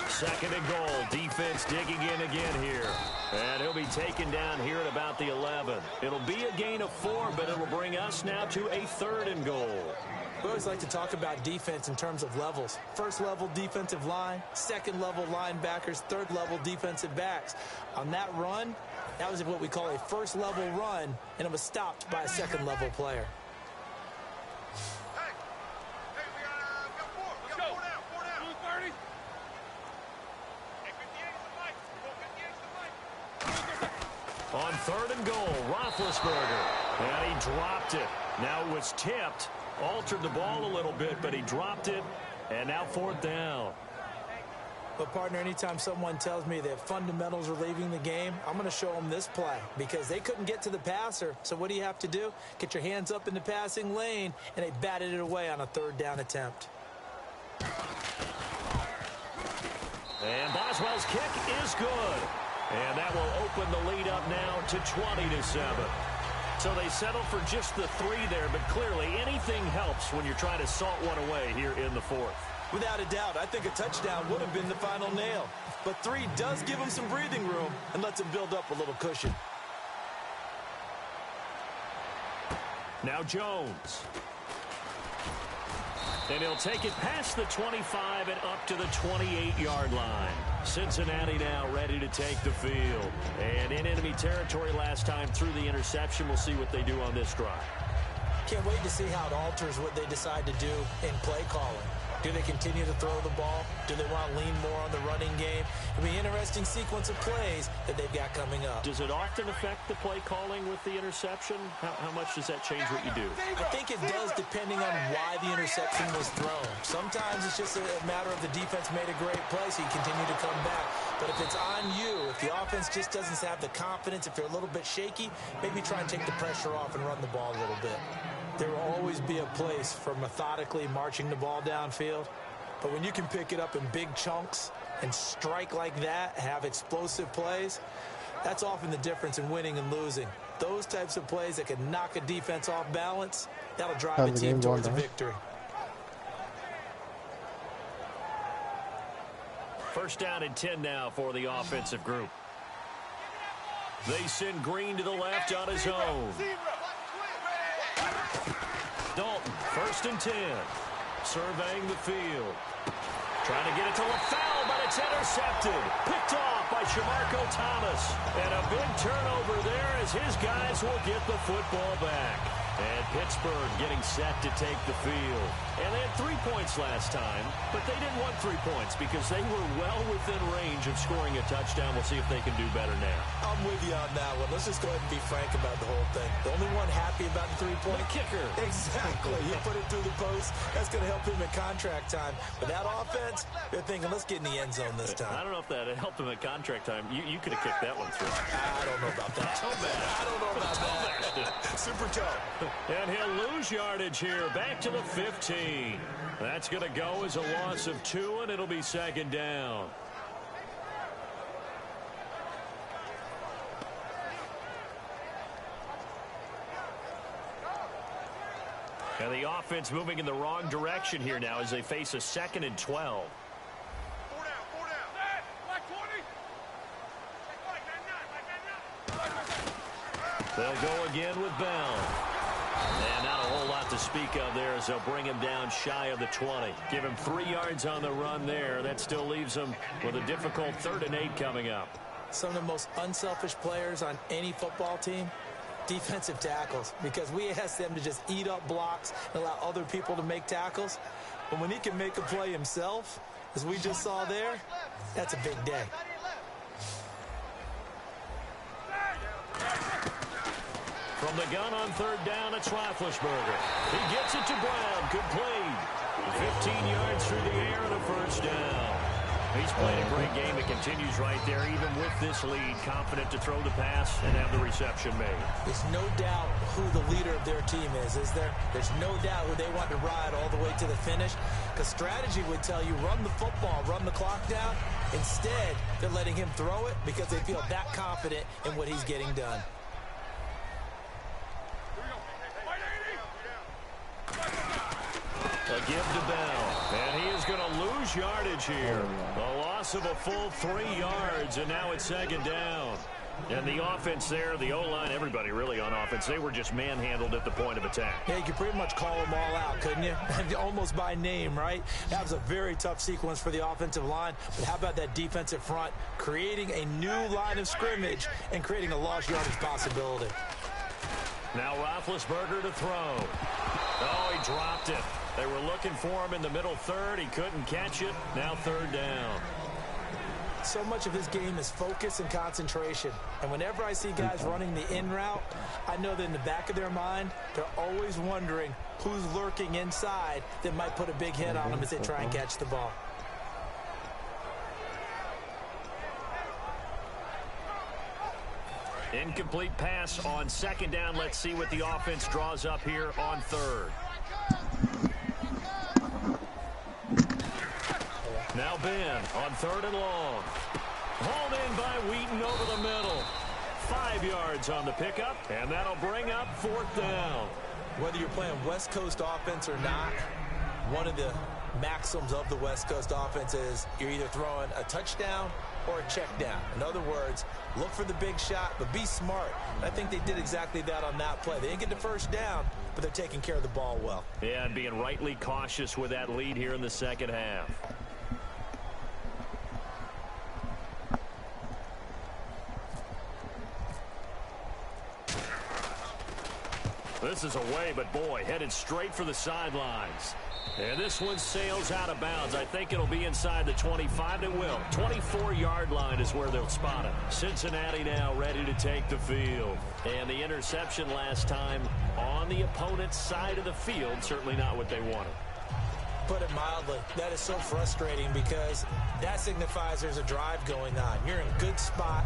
Second and goal. Defense digging in again here. And he'll be taken down here at about the 11. It'll be a gain of 4, but it'll bring us now to a third and goal. We always like to talk about defense in terms of levels. First level defensive line, second level linebackers, third level defensive backs. On that run, that was what we call a first level run, and it was stopped by a second level player. On third and goal, Roethlisberger. And he dropped it. Now it was tipped. Altered the ball a little bit, but he dropped it. And now fourth down. But, partner, anytime someone tells me that fundamentals are leaving the game, I'm going to show them this play because they couldn't get to the passer. So what do you have to do? Get your hands up in the passing lane, and they batted it away on a third down attempt. And Boswell's kick is good. And that will open the lead up now to 20-7. So they settle for just the 3 there, but clearly anything helps when you're trying to salt one away here in the fourth. Without a doubt, I think a touchdown would have been the final nail. But 3 does give him some breathing room and lets him build up a little cushion. Now Jones. And he'll take it past the 25 and up to the 28-yard line. Cincinnati now ready to take the field. And in enemy territory last time through the interception. We'll see what they do on this drive. Can't wait to see how it alters what they decide to do in play calling. Do they continue to throw the ball? Do they want to lean more on the running game? It'll be an interesting sequence of plays that they've got coming up. Does it often affect the play calling with the interception? How much does that change what you do? I think it does, depending on why the interception was thrown. Sometimes it's just a matter of the defense made a great play, so you continue to come back. But if it's on you, if the offense just doesn't have the confidence, if they're a little bit shaky, maybe try and take the pressure off and run the ball a little bit. There will always be a place for methodically marching the ball downfield. But when you can pick it up in big chunks and strike like that, have explosive plays, that's often the difference in winning and losing. Those types of plays that can knock a defense off balance, that'll drive a team towards a victory. First down and 10 now for the offensive group. They send Green to the left on his own. Dalton, first and 10. Surveying the field. Trying to get it to LaFell, but it's intercepted. Picked off by Shamarko Thomas. And a big turnover there as his guys will get the football back. And Pittsburgh getting set to take the field. And they had 3 points last time, but they didn't want 3 points because they were well within range of scoring a touchdown. We'll see if they can do better now. I'm with you on that one. Let's just go ahead and be frank about the whole thing. The only one happy about the 3-point kicker. Exactly. You put it through the post. That's going to help him at contract time. But that offense, they're thinking, let's get in the end zone this time. I don't know if that helped him at contract time. You could have kicked that one through. I don't know about that. Toe bad. I don't know about that. Super toe. And he'll lose yardage here. Back to the 15. That's going to go as a loss of 2, and it'll be second down. And the offense moving in the wrong direction here now as they face a 2nd and 12. They'll go again with Bell. And not a whole lot to speak of there as they'll bring him down shy of the 20. Give him 3 yards on the run there. That still leaves him with a difficult 3rd and 8 coming up. Some of the most unselfish players on any football team, defensive tackles, because we ask them to just eat up blocks and allow other people to make tackles. But when he can make a play himself, as we just saw there, that's a big day. From the gun on 3rd down, it's Roethlisberger. He gets it to Brown. Complete. 15 yards through the air and a first down. He's played a great game. It continues right there, even with this lead. Confident to throw the pass and have the reception made. There's no doubt who the leader of their team is there? There's no doubt who they want to ride all the way to the finish. Because strategy would tell you, run the football, run the clock down. Instead, they're letting him throw it because they feel that confident in what he's getting done. A give to Bell, and he is going to lose yardage here. A loss of a full 3 yards, and now it's second down. And the offense there, the O-line, everybody really on offense, they were just manhandled at the point of attack. Yeah, you could pretty much call them all out, couldn't you? Almost by name, right? That was a very tough sequence for the offensive line. But how about that defensive front creating a new line of scrimmage and creating a lost yardage possibility? Now Roethlisberger to throw. Oh, he dropped it. They were looking for him in the middle 3rd. He couldn't catch it. Now 3rd down. So much of his game is focus and concentration. And whenever I see guys running the in route, I know that in the back of their mind, they're always wondering who's lurking inside that might put a big hit on them as they try and catch the ball. Incomplete pass on 2nd down. Let's see what the offense draws up here on 3rd. Now Ben on 3rd and long. Hauled in by Wheaton over the middle. 5 yards on the pickup, and that'll bring up 4th down. Whether you're playing West Coast offense or not, one of the maxims of the West Coast offense is you're either throwing a touchdown or a check down. In other words, look for the big shot, but be smart. And I think they did exactly that on that play. They didn't get the first down, but they're taking care of the ball well. Yeah, and being rightly cautious with that lead here in the second half. This is away, but boy, headed straight for the sidelines. And this one sails out of bounds. I think it'll be inside the 25. It will. 24-yard line is where they'll spot it. Cincinnati now ready to take the field. And the interception last time on the opponent's side of the field, certainly not what they wanted. Put it mildly, that is so frustrating because that signifies there's a drive going on. You're in a good spot,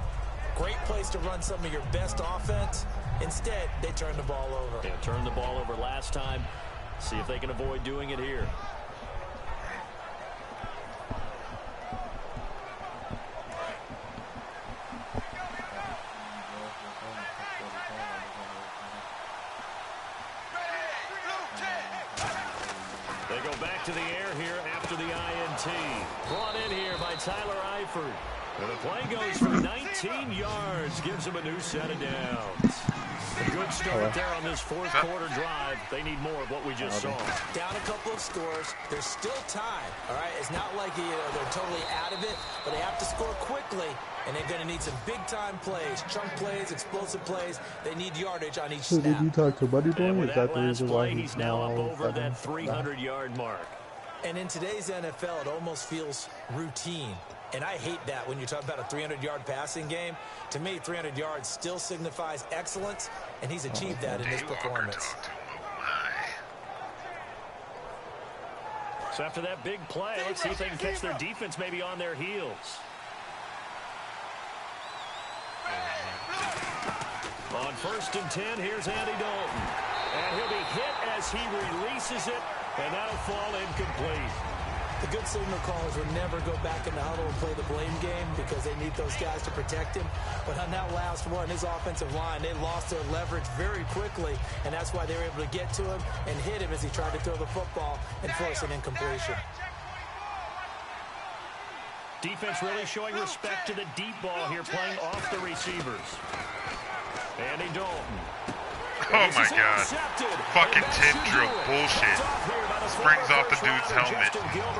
great place to run some of your best offense. Instead, they turn the ball over. They turned the ball over last time. See if they can avoid doing it here. They go back to the air here after the INT. Brought in here by Tyler Eifert. And the play goes for 19 yards. Gives him a new set of downs. A good start there on this fourth quarter drive. They need more of what we just saw. Down a couple of scores. There's still time. All right, it's not like they're totally out of it, but they have to score quickly, and they're going to need some big-time plays, chunk plays, explosive plays. They need yardage on each snap. Did you talk to Buddy Boy? With Is that that the last reason why play, he's now up over that 300-yard mark. And in today's NFL, it almost feels routine. And I hate that when you talk about a 300-yard passing game. To me, 300 yards still signifies excellence, and he's achieved that in his performance. So after that big play, let's see if they can catch their defense maybe on their heels. On 1st and 10, here's Andy Dalton. And he'll be hit as he releases it, and that'll fall incomplete. The good signal callers would never go back in the huddle and play the blame game because they need those guys to protect him. But on that last one, his offensive line, they lost their leverage very quickly, and that's why they were able to get to him and hit him as he tried to throw the football and force an incompletion. Defense really showing respect to the deep ball here, playing off the receivers. Andy Dalton. Oh my God. Fucking tip drill bullshit. Springs off the dude's helmet.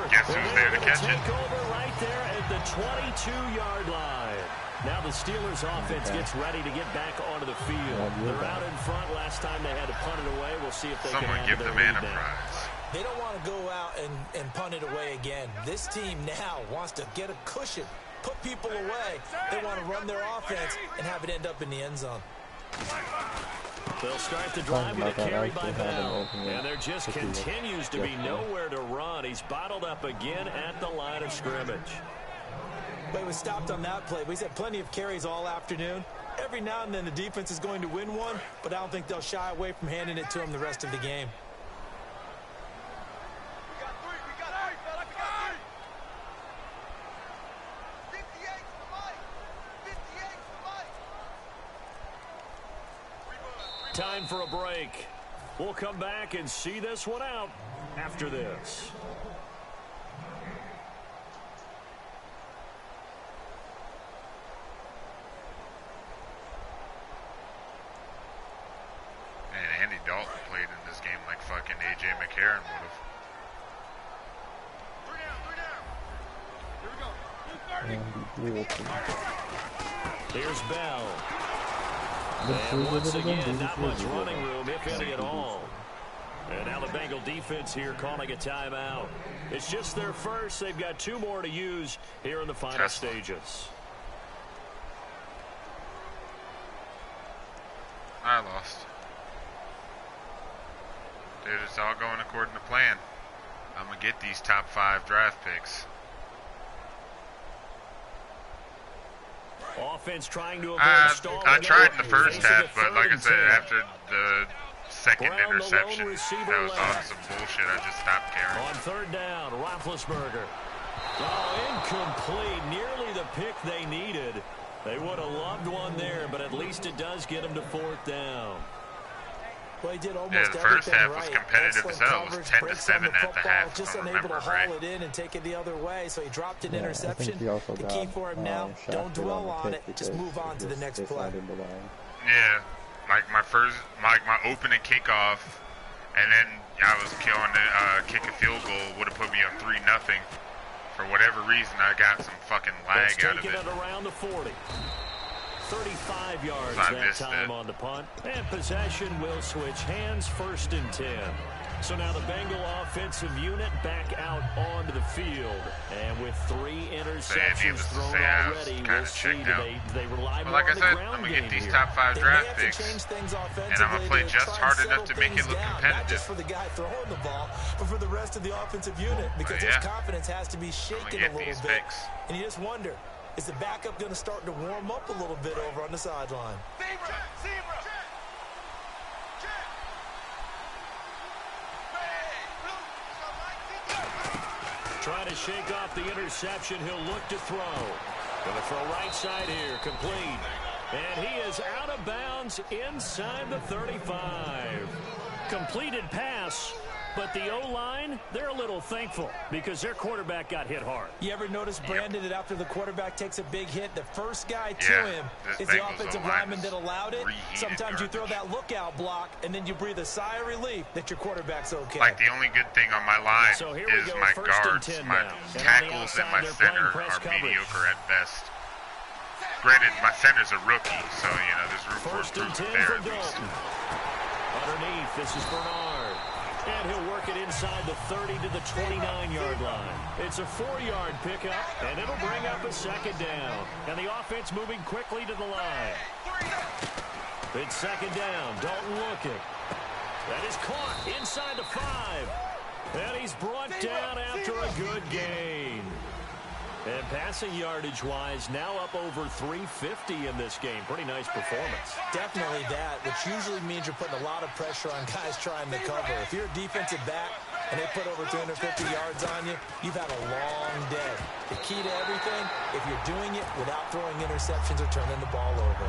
Guess who's there to catch it? Right there at the 22-yard line. Now the Steelers offense gets ready to get back onto the field. They're out in front. Last time they had to punt it away. We'll see if they Someone can give the man a prize. They don't want to go out and punt it away again. This team now wants to get a cushion, put people away. They want to run their offense and have it end up in the end zone. They'll start the drive with a carry by Bell. And there just continues to be nowhere to run. He's bottled up again at the line of scrimmage. But he was stopped on that play. But he's had plenty of carries all afternoon. Every now and then the defense is going to win one, but I don't think they'll shy away from handing it to him the rest of the game. Time for a break. We'll come back and see this one out after this. Man, Andy Dalton played in this game like fucking A.J. McCarron would have. Here's Bell. And once again, not much running room, if any at all. And now the Bengal defense here calling a timeout. It's just their first. They've got 2 more to use here in the final stages. I lost. Dude, it's all going according to plan. I'm going to get these top 5 draft picks. Offense trying to avoid stalling. I tried in the first half, but like I said, after the second interception, that was on some bullshit. I just stopped caring. On 3rd down, Roethlisberger. Oh, incomplete. Nearly the pick they needed. They would have loved one there, but at least it does get them to 4th down. Well, he did almost the first half was right. competitive as hell. It was 10-7 at the half. Just unable to haul it in and take it the other way, so he dropped an interception. The key for him now, don't dwell on it, just move on to the next play. Yeah, like my opening kickoff, and then I was killing the kick a field goal would have put me up 3-0. For whatever reason, I got some fucking lag out of it. Around the 40. 35 yards that time on the punt. And possession will switch hands. 1st and 10. So now the Bengal offensive unit back out onto the field. And with 3 interceptions thrown already, we'll see they rely more on the ground game here. I'm going to get these top 5 draft picks, and I'm going to play just hard enough to make it look competitive. Not just for the guy throwing the ball, but for the rest of the offensive unit, because his confidence has to be shaken a little bit. And you just wonder, is the backup going to start to warm up a little bit over on the sideline? Trying to shake off the interception. He'll look to throw. Going to throw right side here. Complete. And he is out of bounds inside the 35. Completed pass. But the O-line, they're a little thankful because their quarterback got hit hard. You ever notice, Brandon, that after the quarterback takes a big hit, the first guy to him is the offensive lineman that allowed it? Sometimes you throw that lookout block, and then you breathe a sigh of relief that your quarterback's okay. Like, the only good thing on my line is my guards. My tackles and my center are mediocre at best. Granted, my center's a rookie, so, you know, there's room for improvement there at least. Underneath, this is Bernard. And he'll work it inside the 30 to the 29-yard line. It's a 4-yard pickup, and it'll bring up a second down. And the offense moving quickly to the line. It's second down. Dalton looking. That is caught inside the 5. And he's brought down after a good gain. And passing yardage-wise, now up over 350 in this game. Pretty nice performance. Definitely that, which usually means you're putting a lot of pressure on guys trying to cover. If you're a defensive back and they put over 250 yards on you, you've had a long day. The key to everything, if you're doing it without throwing interceptions or turning the ball over.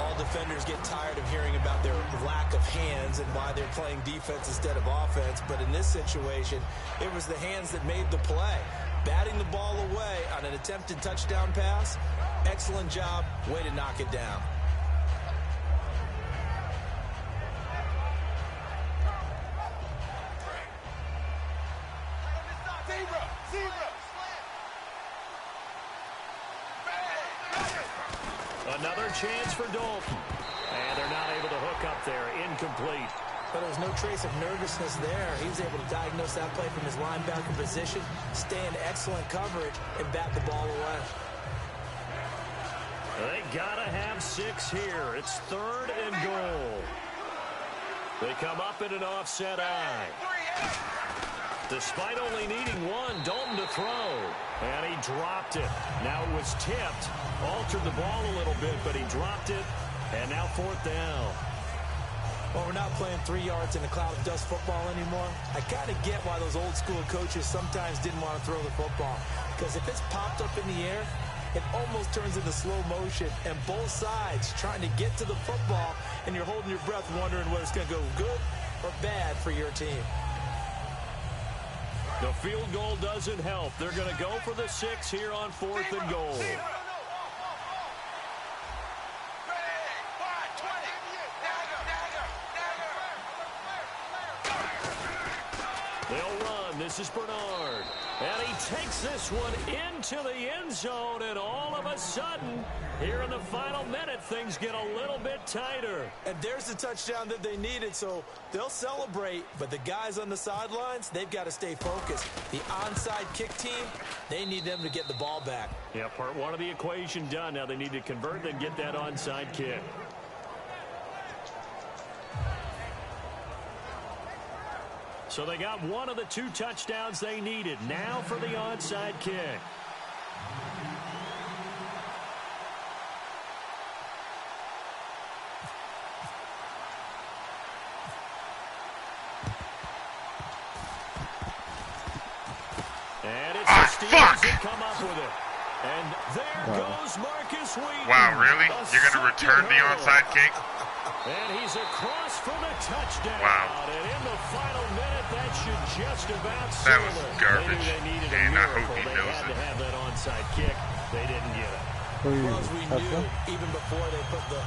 All defenders get tired of hearing about their lack of hands and why they're playing defense instead of offense. But in this situation, it was the hands that made the play. Batting the ball away on an attempted touchdown pass. Excellent job. Way to knock it down. Another chance for Dalton. And they're not able to hook up there. Incomplete. But there's no trace of nervousness there. He was able to diagnose that play from his linebacker position, stay in excellent coverage, and bat the ball away. They gotta have 6 here. It's 3rd and goal. They come up in an offset eye. Despite only needing 1, Dalton to throw. And he dropped it. Now it was tipped. Altered the ball a little bit, but he dropped it. And now 4th down. Well, we're not playing 3 yards in a cloud of dust football anymore. I kind of get why those old school coaches sometimes didn't want to throw the football. Because if it's popped up in the air, it almost turns into slow motion. And both sides trying to get to the football, and you're holding your breath wondering whether it's going to go good or bad for your team. The field goal doesn't help. They're going to go for the 6 here on 4th and goal. They'll run. This is Bernard. And he takes this one into the end zone. And all of a sudden, here in the final minute, things get a little bit tighter. And there's the touchdown that they needed, so they'll celebrate. But the guys on the sidelines, they've got to stay focused. The onside kick team, they need them to get the ball back. Yeah, part 1 of the equation done. Now they need to convert and get that onside kick. So they got 1 of the 2 touchdowns they needed. Now for the onside kick. And it's the Steelers that come up with it. And there goes Marcus Wheaton. Wow, really? You're going to return the onside kick? And he's across for the touchdown. Wow. And in the final minute, that should just about that seal was it. garbage. They needed And a I hope miracle. he They knows had it. to have that onside kick. They didn't get it. Well, as we knew, even before they put the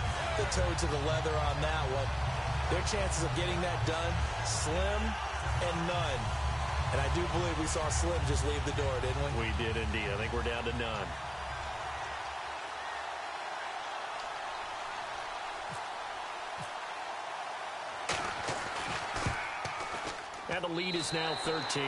toe to the leather on that one, their chances of getting that done, slim and none. And I do believe we saw Slim just leave the door, didn't we? We did indeed. I think we're down to none. And the lead is now 13.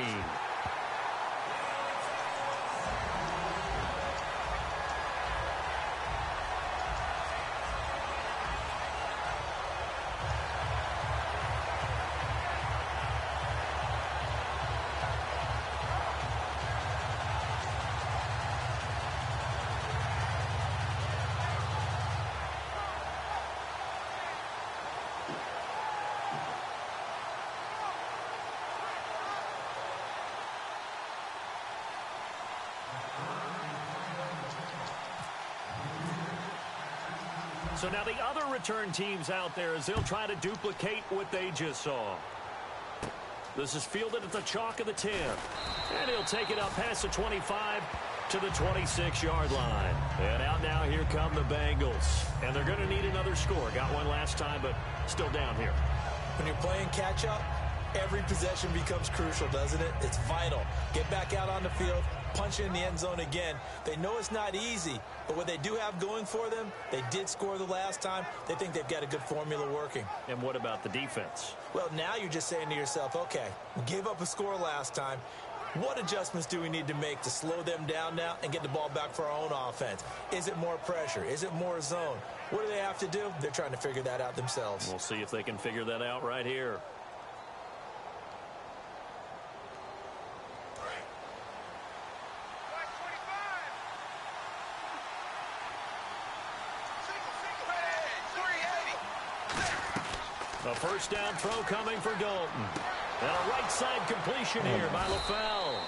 So now the other return teams out there as they'll try to duplicate what they just saw. This is fielded at the chalk of the 10. And he'll take it up past the 25 to the 26-yard line. And out now, here come the Bengals. And they're going to need another score. Got one last time, but still down here. When you're playing catch-up, every possession becomes crucial, doesn't it? It's vital. Get back out on the field, punch in the end zone again. They know it's not easy, but what they do have going for them, they did score the last time. They think they've got a good formula working. And what about the defense? Well, now you're just saying to yourself, okay, we gave up a score last time. What adjustments do we need to make to slow them down now and get the ball back for our own offense? Is it more pressure? Is it more zone? What do they have to do? They're trying to figure that out themselves. We'll see if they can figure that out right here. A first down throw coming for Dalton. And a right side completion here by LaFell.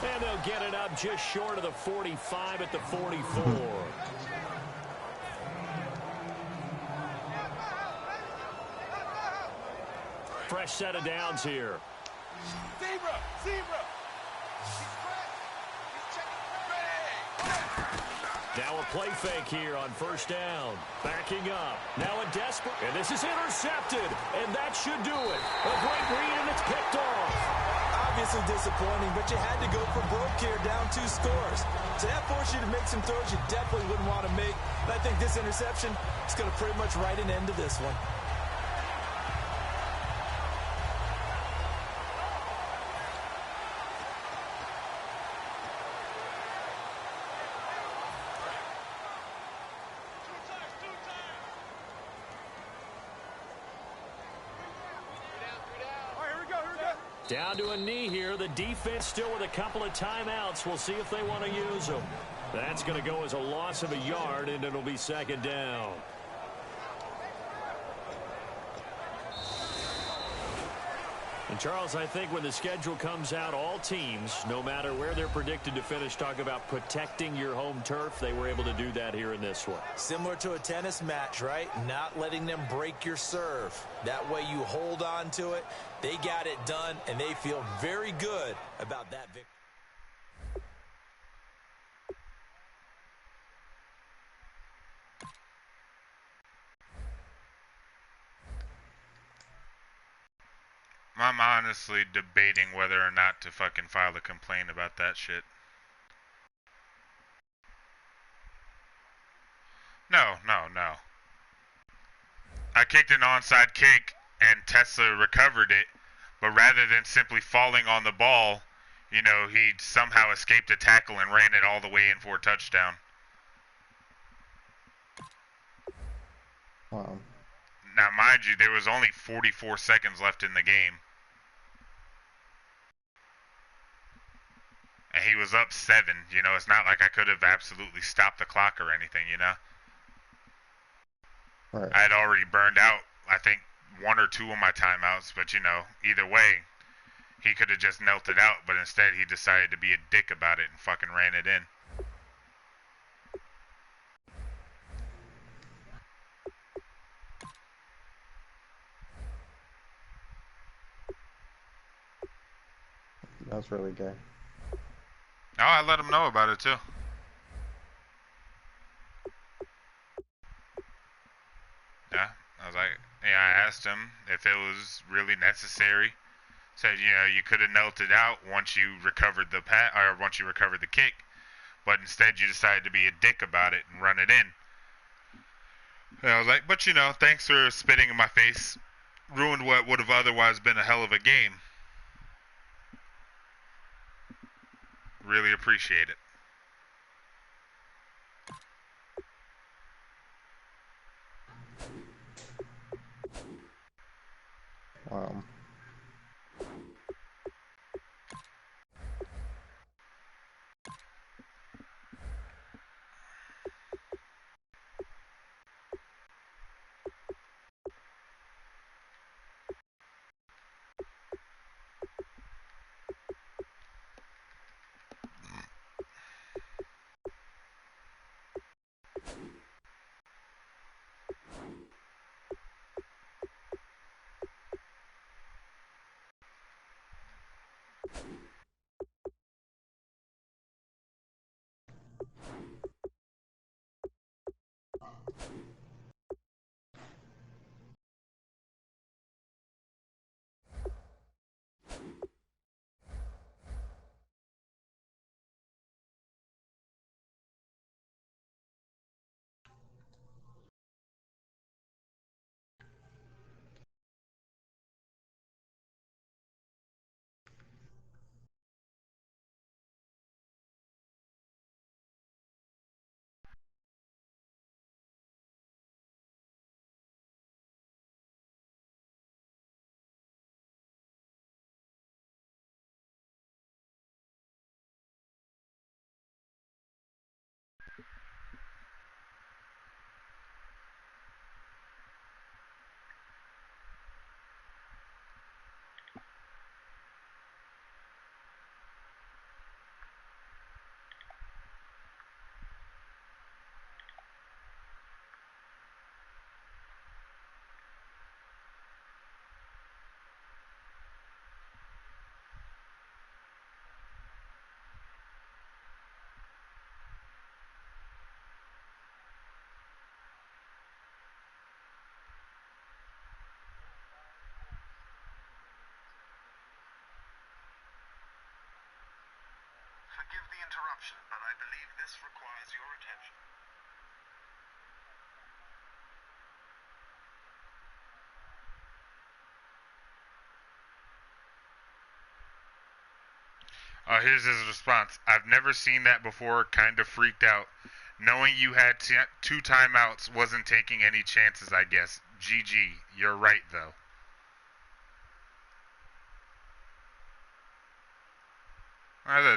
And they'll get it up just short of the 45 at the 44. Fresh set of downs here. Zebra. Now a play fake here on first down. Backing up. Now a desperate. And this is intercepted. And that should do it. A great read, and it's picked off. Obviously disappointing, but you had to go for broke here, down 2 scores. So that forced you to make some throws you definitely wouldn't want to make. And I think this interception is going to pretty much write an end to this one. Down to a knee here. The defense still with a couple of timeouts. We'll see if they want to use them. That's going to go as a loss of a yard, and it'll be second down. And, Charles, I think when the schedule comes out, all teams, no matter where they're predicted to finish, talk about protecting your home turf. They were able to do that here in this one. Similar to a tennis match, right? Not letting them break your serve. That way you hold on to it. They got it done, and they feel very good about that victory. I'm honestly debating whether or not to fucking file a complaint about that shit. No. I kicked an onside kick and Tesla recovered it, but rather than simply falling on the ball, you know, he somehow escaped a tackle and ran it all the way in for a touchdown. Wow. Now, mind you, there was only 44 seconds left in the game. And he was up 7, you know, it's not like I could have absolutely stopped the clock or anything, you know? Right. I had already burned out, I think, 1 or 2 of my timeouts, but, you know, either way, he could have just knelt it out, but instead he decided to be a dick about it and fucking ran it in. That's really gay. Oh, I let him know about it too. Yeah, I was like, yeah, I asked him if it was really necessary. Said, you know, you could have knelt it out once you recovered the once you recovered the kick, but instead you decided to be a dick about it and run it in. And I was like, but you know, thanks for spitting in my face. Ruined what would have otherwise been a hell of a game. Really appreciate it. Um, Forgive the interruption, but I believe this requires your attention. Here's his response. I've never seen that before. Kind of freaked out. Knowing you had two timeouts wasn't taking any chances, I guess. GG. You're right, though.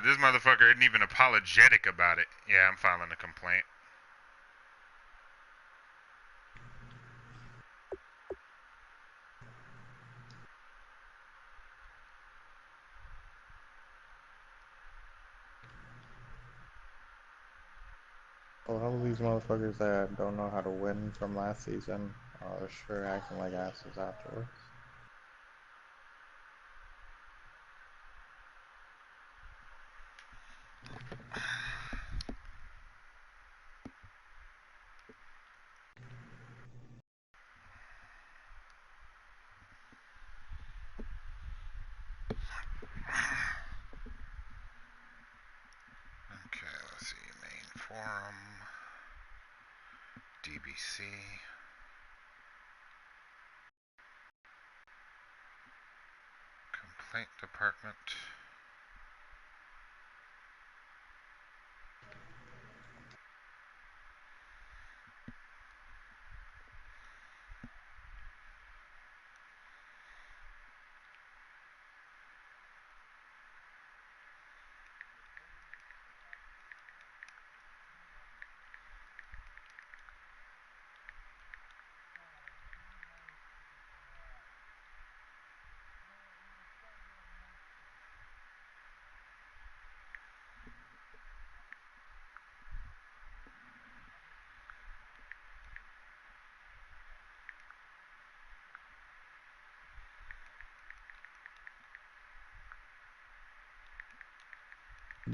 This motherfucker isn't even apologetic about it. Yeah, I'm filing a complaint. well, all of these motherfuckers that don't know how to win from last season are sure acting like asses afterwards. Okay, let's see. Main forum. DBC. Complaint department.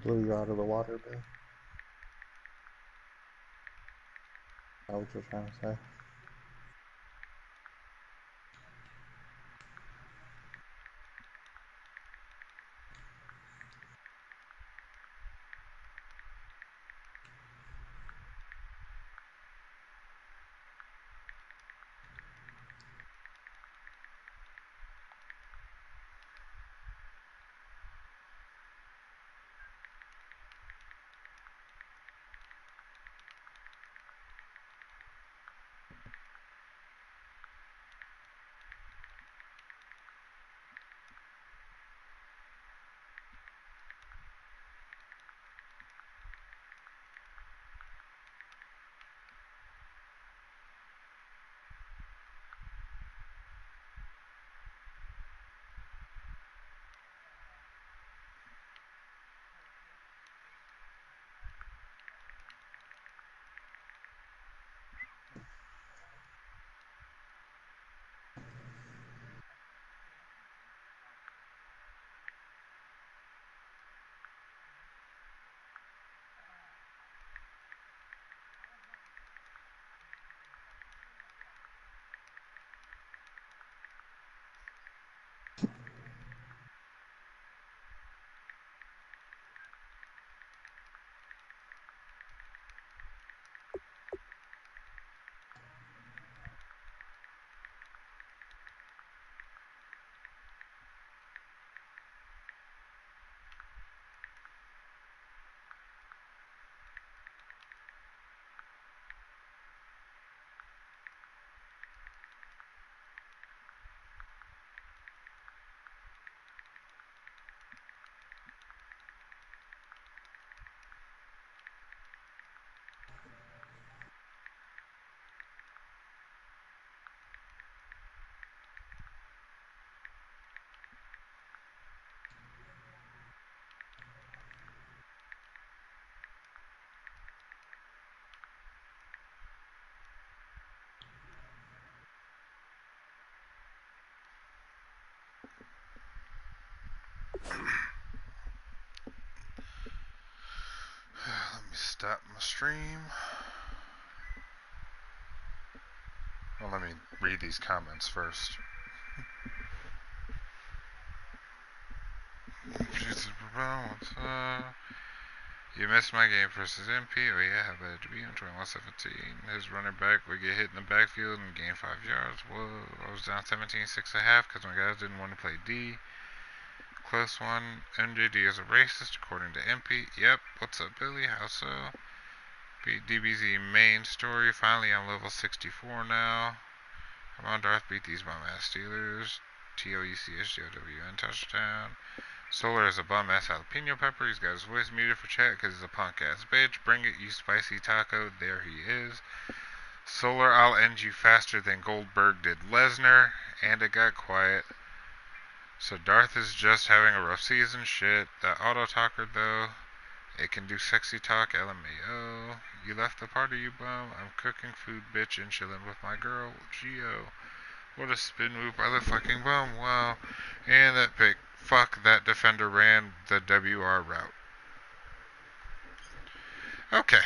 Blew you out of the water, Bill? Is that what you're trying to say? Let me stop my stream. Well, let me read these comments first. Jesus, what's up? You missed my game versus MP. Oh yeah, how bad to be on 21-17. His running back would get hit in the backfield and gain 5 yards. Whoa, I was down 17-6 at half because my guys didn't want to play D. Close one. MJD is a racist according to MP. Yep. What's up, Billy? How so? Beat DBC main story. Finally, I'm level 64 now. Come on, Darth. Beat these bum-ass Steelers. TOECSJOWN touchdown. Solar is a bum-ass jalapeno pepper. He's got his voice muted for chat because he's a punk-ass bitch. Bring it, you spicy taco. There he is. Solar, I'll end you faster than Goldberg did Lesnar. And it got quiet. So Darth is just having a rough season. Shit. That auto-talker, though. It can do sexy talk. LMAO. You left the party, you bum. I'm cooking food, bitch, and chilling with my girl, Gio. What a spin move by the fucking bum. Wow. And that pick. Fuck, that defender ran the WR route. Okay.